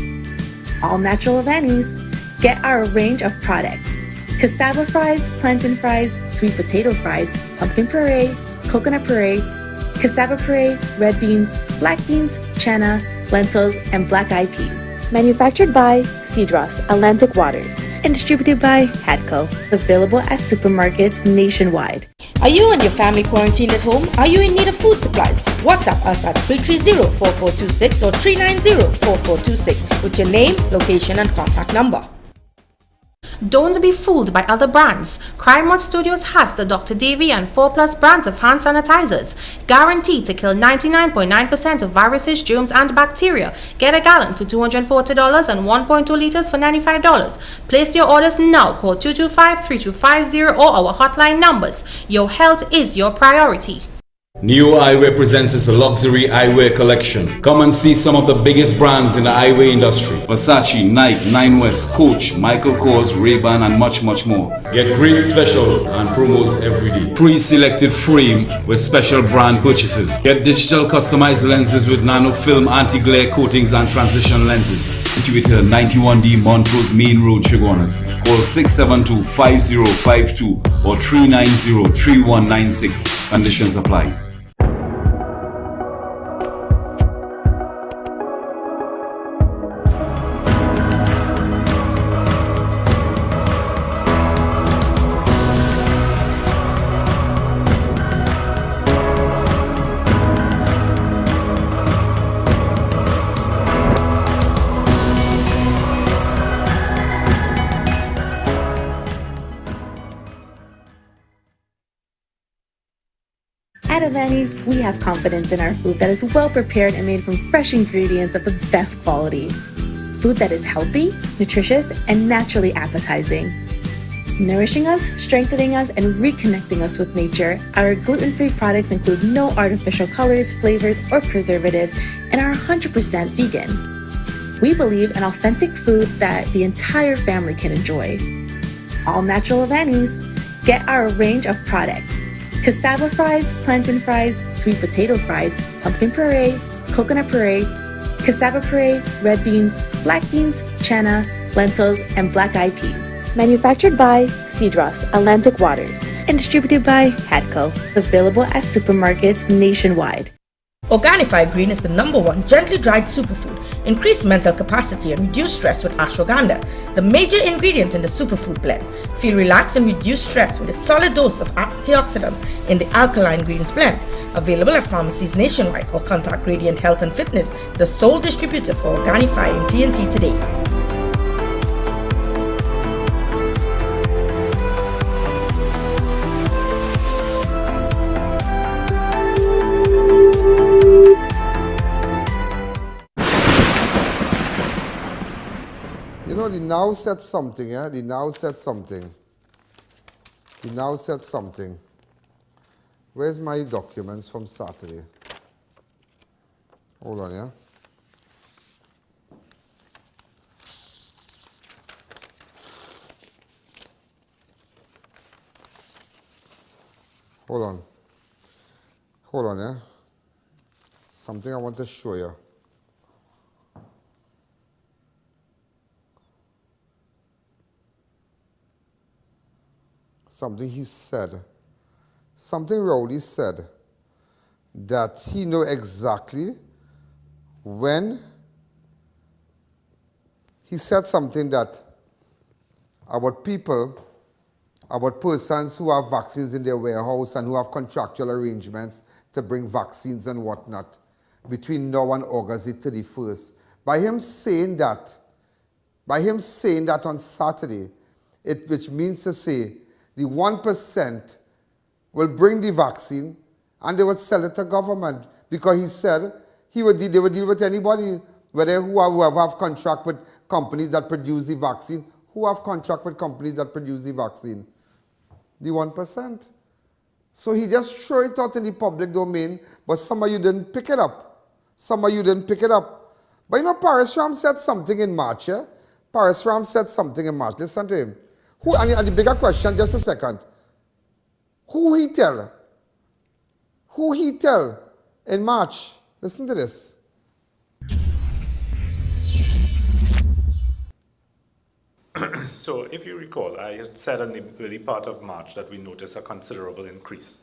All natural Alleyne's. Get our range of products: cassava fries, plantain fries, sweet potato fries, pumpkin puree, coconut puree, cassava puree, red beans, black beans, chana, lentils, and black-eyed peas. Manufactured by Cedros Atlantic Waters and distributed by HADCO. Available at supermarkets nationwide. Are you and your family quarantined at home? Are you in need of food supplies? WhatsApp us at 330-4426 or 390-4426 with your name, location, and contact number. Don't be fooled by other brands. Crime Watch Studios has the Dr. Davy and 4+ brands of hand sanitizers, guaranteed to kill 99.9% of viruses, germs, and bacteria. Get a gallon for $240 and 1.2 liters for $95. Place your orders now. Call 225-3250 or our hotline numbers. Your health is your priority. New Eyewear presents its luxury eyewear collection. Come and see some of the biggest brands in the eyewear industry. Versace, Nike, Nine West, Coach, Michael Kors, Ray-Ban, and much more. Get great specials and promos every day. Pre-selected frame with special brand purchases. Get digital customized lenses with nano film, anti-glare coatings, and transition lenses. Situated at 91D Montrose Main Road, Chaguanas. Call 672-5052 or 390-3196. Conditions apply. At Alleyne, we have confidence in our food that is well prepared and made from fresh ingredients of the best quality. Food that is healthy, nutritious, and naturally appetizing. Nourishing us, strengthening us, and reconnecting us with nature, our gluten-free products include no artificial colors, flavors, or preservatives and are 100% vegan. We believe in authentic food that the entire family can enjoy. All natural Alleyne's. Get our range of products. Cassava fries, plantain fries, sweet potato fries, pumpkin puree, coconut puree, cassava puree, red beans, black beans, chana, lentils, and black-eyed peas. Manufactured by Cedros Atlantic Waters and distributed by HADCO. Available at supermarkets nationwide. Organifi Green is the #1 gently dried superfood. Increase mental capacity and reduce stress with ashwagandha, the major ingredient in the superfood blend. Feel relaxed and reduce stress with a solid dose of antioxidants in the Alkaline Greens blend. Available at pharmacies nationwide or contact Radiant Health and Fitness, the sole distributor for Organifi in TNT today. You know, the now said something, yeah? The now said something. The now said something. Where's my documents from Saturday? Hold on, yeah? Hold on. Hold on, yeah? Something I want to show you. Something he said, something Rowley said, that he know exactly when he said something that about people, about persons who have vaccines in their warehouse and who have contractual arrangements to bring vaccines and whatnot between now and August the 31st. By him saying that on Saturday, which means to say the 1% will bring the vaccine and they would sell it to government, because he said they would deal with anybody, whoever have contract with companies that produce the vaccine, who have contract with companies that produce the vaccine. The 1%. So he just threw it out in the public domain, but some of you didn't pick it up. Some of you didn't pick it up. But you know, Parasram said something in March, yeah? Parasram said something in March. Listen to him. And the bigger question, just a second. Who he tell? Who he tell in March? Listen to this. So if you recall, I had said in the early part of March that we noticed a considerable increase.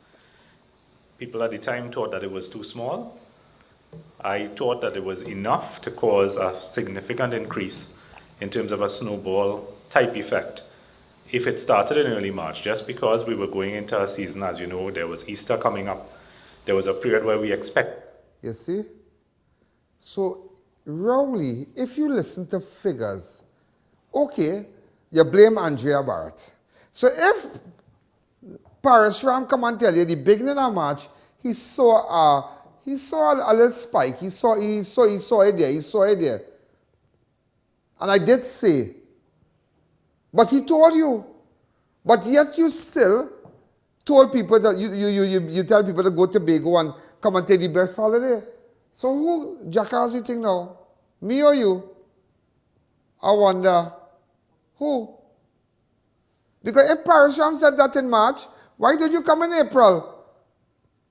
People at the time thought that it was too small, I thought that it was enough to cause a significant increase in terms of a snowball type effect if it started in early March, just because we were going into a season, as you know, there was Easter coming up. There was a period where we expect. You see? So, Rowley, if you listen to figures, okay, you blame Andrea BHARATT. So if Parashram come and tell you the beginning of March, he saw a little spike. He saw it there. And I did say, but he told you. But yet you still told people that you tell people to go to Tobago and come and take the best holiday. So who jackass you think now? Me or you? I wonder. Who? Because if Parashram said that in March, why did you come in April?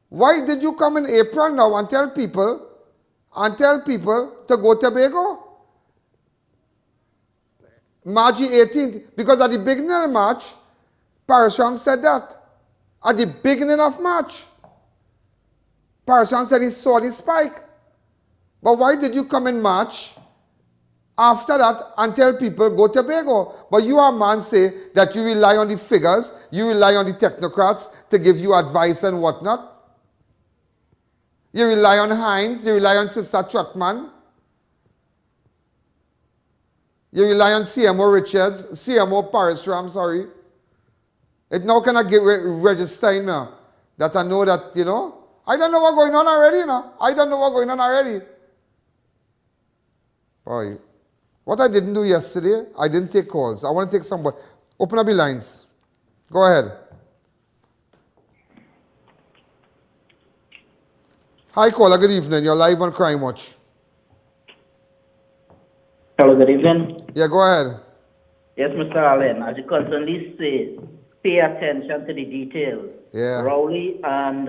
Why did you come in April now and tell people to go to Tobago? March 18th, because at the beginning of March, Parashram said that. At the beginning of March, Parashram said he saw the spike. But why did you come in March after that and tell people go to Tobago? But you are man say that you rely on the figures, you rely on the technocrats to give you advice and whatnot. You rely on Hines, you rely on Sister Trotman. You rely on CMO Richards, CMO Parashram, sorry. It now cannot get registered now that I know that, you know. I don't know what's going on already, you know. I don't know what's going on already. Boy, what I didn't do yesterday, I didn't take calls. I want to take somebody. Open up the lines. Go ahead. Hi, caller. Good evening. You're live on Crime Watch. Hello, good evening. Yeah, go ahead. Yes, Mr. Alleyne, as you constantly say, pay attention to the details. Yeah. Rowley and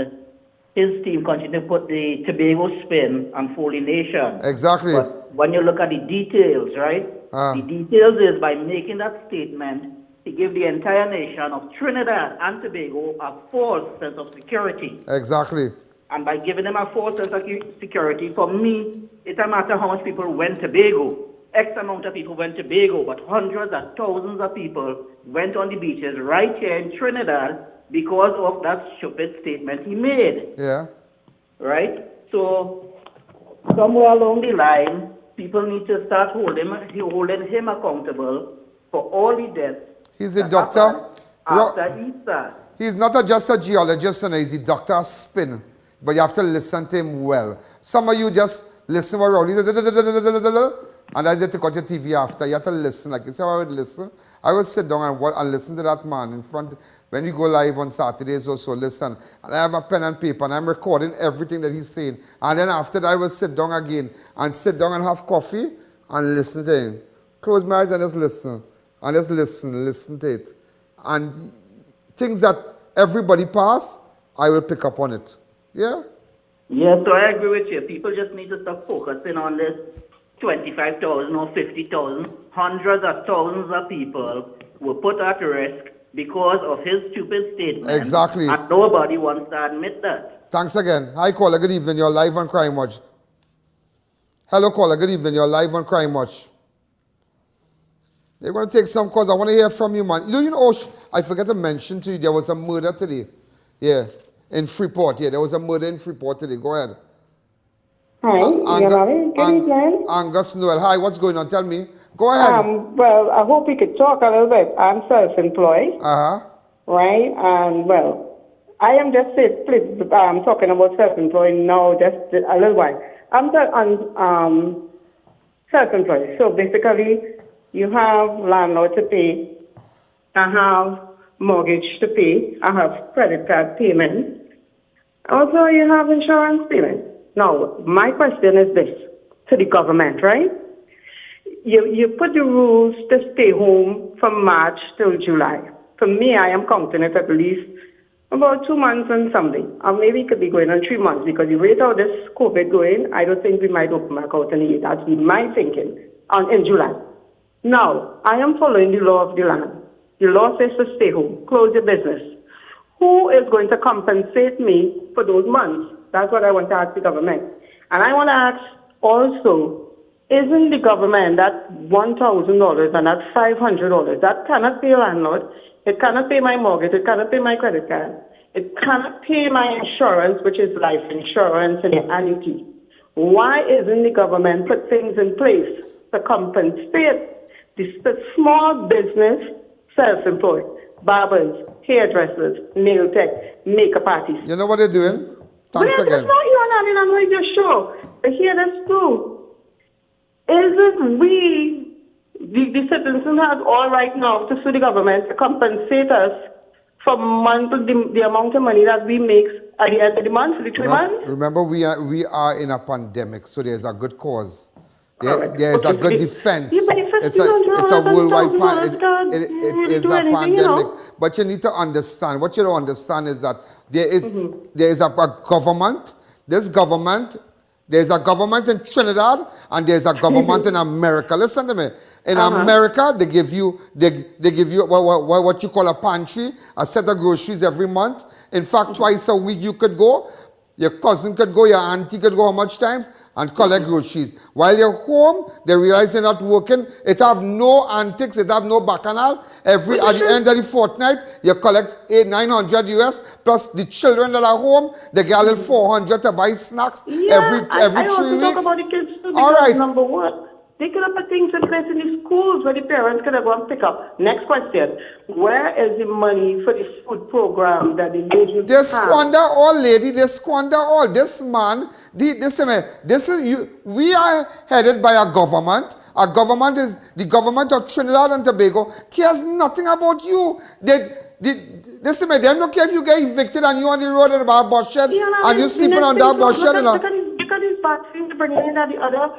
his team continue to put the Tobago spin on Foley Nation. Exactly. But when you look at the details, right? The details is by making that statement to give the entire nation of Trinidad and Tobago a false sense of security. Exactly. And by giving them a false sense of security, for me, it doesn't matter how much people went to Tobago. X amount of people went to Tobago, but hundreds of thousands of people went on the beaches right here in Trinidad because of that stupid statement he made. Yeah. Right? So, somewhere along the line, people need to start holding him accountable for all the deaths. He's a doctor. After Easter. He's not just a geologist, and he's a doctor of spin. But you have to listen to him well. Some of you just listen for Rowley, and as you take out your TV after, you have to listen. Like, you see how I would listen? I would sit down and listen to that man in front. When you go live on Saturdays or so, listen. And I have a pen and paper, and I'm recording everything that he's saying. And then after that, I will sit down again, and sit down and have coffee, and listen to him. Close my eyes and just listen. And just listen to it. And things that everybody pass, I will pick up on it. Yeah? Yeah, so I agree with you. People just need to stop focusing on this 25,000 or 50,000. Hundreds of thousands of people were put at risk because of his stupid statement. Exactly. And nobody wants to admit that. Thanks again. Hi, caller. Good evening. You're live on Crime Watch. Hello, caller. Good evening. You're live on Crime Watch. They're going to take some calls. I want to hear from you, man. You know, I forgot to mention to you, there was a murder today. Yeah. In Freeport. Yeah, there was a murder in Freeport today. Go ahead. Hi, Angus Noel. Hi, what's going on? Tell me. Go ahead. Well, I hope we could talk a little bit. I'm self-employed. Right? And, well, I am just talking about self-employed now, just a little while. I'm self-employed. So, basically, you have landlord to pay. I have mortgage to pay. I have credit card payment. Also, you have insurance payment. Now, my question is this to the government, right? You put the rules to stay home from March till July. For me, I am counting it at least about 2 months and something. Or maybe it could be going on 3 months because the rate of this COVID going, I don't think we might open back out in the year. That's my thinking in July. Now, I am following the law of the land. The law says to stay home, close your business. Who is going to compensate me for those months? That's what I want to ask the government. And I want to ask also, isn't the government that $1,000 and that $500, that cannot pay landlord, it cannot pay my mortgage, it cannot pay my credit card, it cannot pay my insurance, which is life insurance and annuity. Why isn't the government put things in place to compensate the small business, self-employed, barbers, hairdressers, nail tech, makeup artists? You know what they're doing? Thanks again. It's not you on the radio show. But hear this too. Isn't we, the citizens, have all right now to sue the government to compensate us for the amount of money that we make at the end of the month, for the 3 months? Remember, we are in a pandemic, so there's a good cause. There's a good defense. It's a worldwide pandemic. It is a pandemic. But you need to understand, what you don't understand is that there is a government, there's a government in Trinidad and there's a government in America. Listen to me. In America, they give you what you call a pantry, a set of groceries every month. In fact, twice a week you could go. Your cousin could go, your auntie could go how much times and collect groceries. While you're home, they realize they're not working. It have no antics, it have no bacchanal. At the end of the fortnight, you collect $900 US plus the children that are home, they get a little $400 to buy snacks every 3 weeks. Talk about the kids too, all right. Number one, they could have put things in place in the schools where the parents could have gone pick up. Next question. Where is the money for the food program that the agencies They squander all, lady. They squander all. This man, we are headed by a government. Our government is the government of Trinidad and Tobago. Cares nothing about you. They don't care if you get evicted and you on the road at a bus shed and you sleeping on that bus shed. Because it's bad thing to bring in the other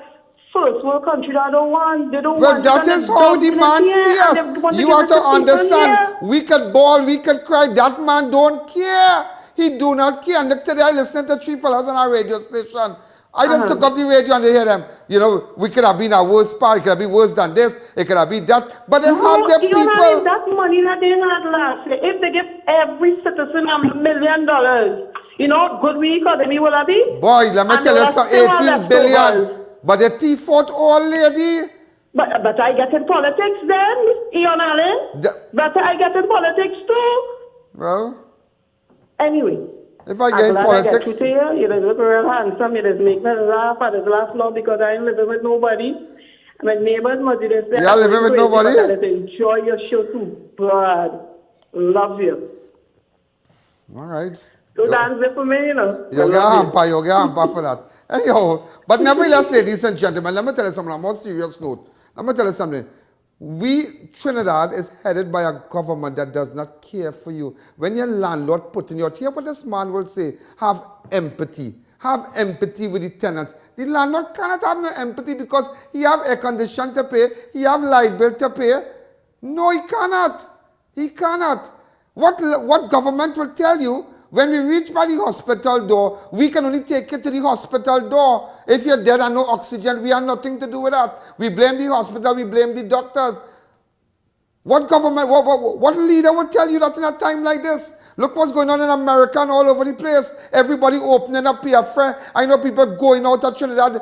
first world country that don't want. They don't want. Well, that is how the man sees us. You have to understand. We could bawl, we could cry. That man don't care. He do not care. And today I listened to 3 fellows on our radio station. I just took off the radio and they hear them. You know, we could have been a worse part. It could have been worse than this. It could have been that. But they have their people. That money that they had last year, if they give every citizen $1 million, you know, good economy will it be? Boy, let me tell you something. 18 billion. But the thief out all, lady. But I get in politics then, Ian Allen. But I get in politics too. Well. Anyway. If I get in politics. I get you look real handsome. You just make me laugh. I just laugh now because I ain't living with nobody. My neighbors must be there. You're living with nobody? I just enjoy your show too, bud. Love you. All right. Do dance it for me, you know. You get hamper for that. Anyhow, but nevertheless, ladies and gentlemen, let me tell you something on a more serious note. Let me tell you something. Trinidad is headed by a government that does not care for you. When your landlord put in your, hear what this man will say, have empathy. Have empathy with the tenants. The landlord cannot have no empathy because he have air condition to pay, he have light bill to pay. No, he cannot. He cannot. What government will tell you, when we reach by the hospital door, we can only take you to the hospital door. If you're dead and no oxygen, we have nothing to do with that. We blame the hospital, we blame the doctors. What government, what leader would tell you that in a time like this? Look what's going on in America and all over the place. Everybody opening up here. I know people going out of Trinidad,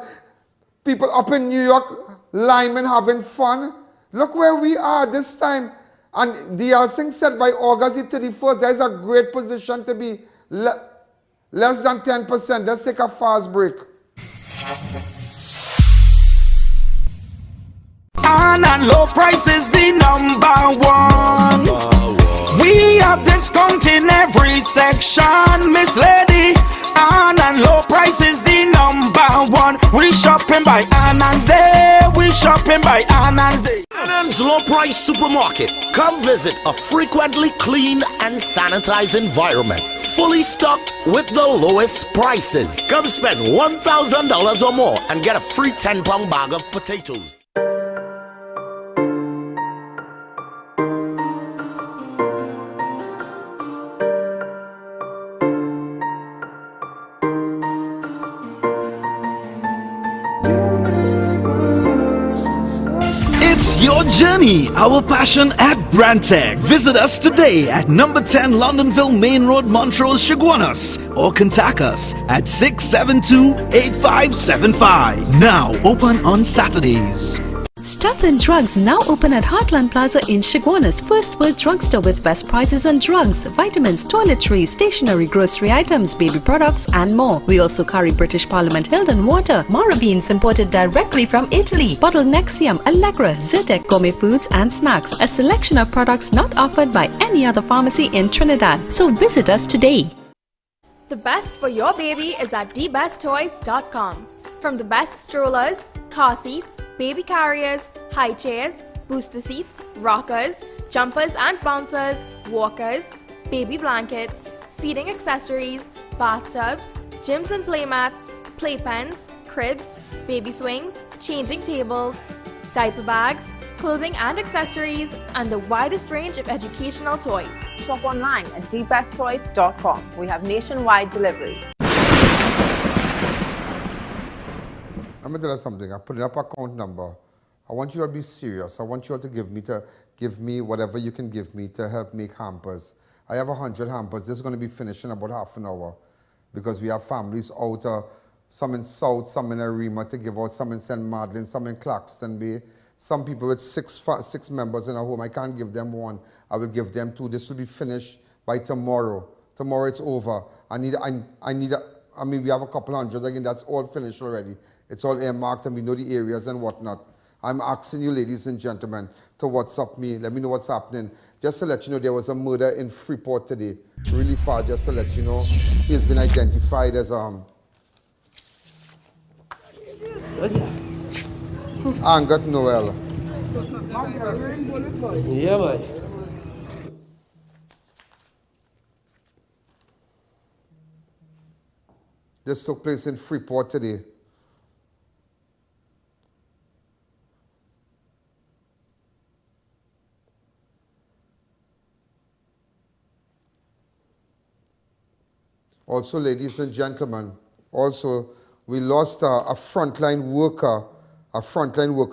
people up in New York, Lyman having fun. Look where we are this time. And the thing said by August the 31st, there is a great position to be less than 10%. Let's take a fast break. On and low prices, the number one. We have discount in every section, Miss Lady. On and low prices, the number one. We shopping by Anand's Day. We shopping by Anand's Day. Anand's Low Price Supermarket. Come visit a frequently clean and sanitized environment. Fully stocked with the lowest prices. Come spend $1,000 or more and get a free 10-pound bag of potatoes. Your journey, our passion at Brandtech. Visit us today at number 10 Londonville Main Road, Montrose, Chaguanas, or contact us at 672-8575. Now open on Saturdays. Stuff and Drugs now open at Heartland Plaza in Shigwana's First World Drugstore with best prices on drugs, vitamins, toiletries, stationery, grocery items, baby products and more. We also carry British Parliament Hilton water, Mara beans imported directly from Italy, bottled Nexium, Allegra, Zyrtec, gourmet foods and snacks. A selection of products not offered by any other pharmacy in Trinidad. So visit us today. The best for your baby is at thebesttoys.com. From the best strollers, car seats, baby carriers, high chairs, booster seats, rockers, jumpers and bouncers, walkers, baby blankets, feeding accessories, bathtubs, gyms and playmats, playpens, cribs, baby swings, changing tables, diaper bags, clothing and accessories, and the widest range of educational toys. Shop online at thebesttoys.com. We have nationwide delivery. I'm going to tell you something. I'm putting up an account number. I want you all to be serious. I want you all to give me whatever you can give me to help make hampers. I have 100 hampers. This is going to be finished in about half an hour because we have families out, some in South, some in Arima to give out, some in St. Madeleine, some in Claxton Bay. Some people with six members in a home. I can't give them one. I will give them two. This will be finished by tomorrow. Tomorrow it's over. I mean, we have a couple hundred. Again, that's all finished already. It's all earmarked and we know the areas and whatnot. I'm asking you, ladies and gentlemen, to WhatsApp me. Let me know what's happening. Just to let you know, there was a murder in Freeport today. Really far, just to let you know. He's been identified as Angus Noel. Yeah, man. This took place in Freeport today. Also, ladies and gentlemen, we lost a frontline worker,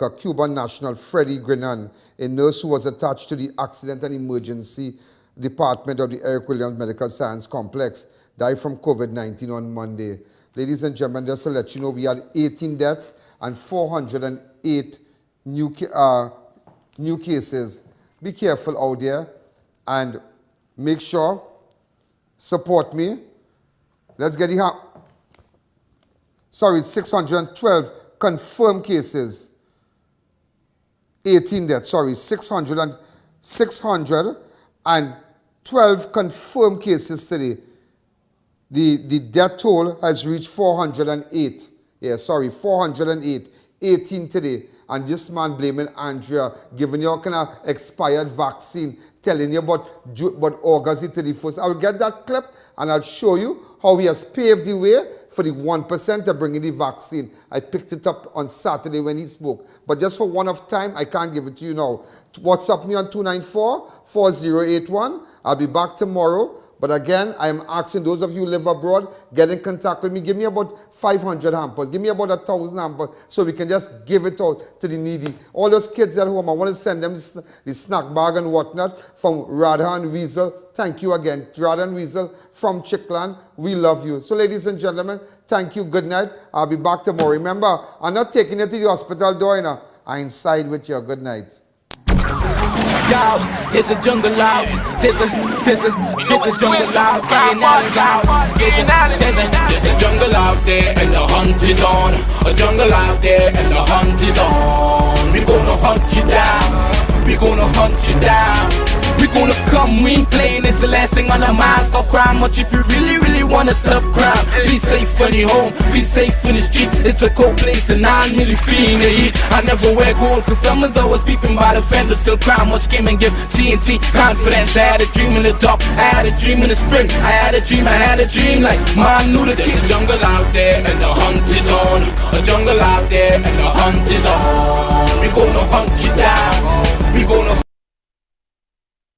Cuban national, FREDDY GRINAN, a nurse who was attached to the Accident and Emergency Department of the Eric Williams Medical Science Complex, died from COVID-19 on Monday. Ladies and gentlemen, just to let you know, we had 18 deaths and 408 new cases. Be careful out there and make sure, support me. Let's get the 612 confirmed cases. 18 deaths, 612 confirmed cases today. The death toll has reached 408. 408. 18 today. And this man blaming ANDREA, giving you a kind of expired vaccine, telling you about August the 31st. I'll get that clip and I'll show you how he has paved the way for the 1% to bring in the vaccine. I picked it up on Saturday when he spoke. But just for one of time, I can't give it to you now. WhatsApp me on 294-4081. I'll be back tomorrow. But again, I'm asking those of you who live abroad, get in contact with me. Give me about 500 hampers. Give me about 1,000 hampers so we can just give it out to the needy. All those kids at home, I want to send them the snack bag and whatnot from Radha and Weasel. Thank you again. Radha and Weasel from Chickland. We love you. So ladies and gentlemen, thank you. Good night. I'll be back tomorrow. Remember, I'm not taking you to the hospital door now. I'm inside with you. Good night. Yo, there's a jungle out. There's a jungle out. There's a jungle out there and the hunt is on. A jungle out there and the hunt is on. We're gonna hunt you down. We're gonna hunt you down. We're gonna come, we ain't playing, it's the last thing on our minds. Stop crime much if you really wanna stop crime. Be safe in your home, be safe in the streets. It's a cold place and I'm really feeling the heat. I never wear gold cause someone's always peeping by the fender. Still crime much came and give TNT confidence. I had a dream in the dark, I had a dream in the spring. I had a dream like man knew that there's a jungle out there and the hunt is on. A jungle out there and the hunt is on. We're gonna hunt you down.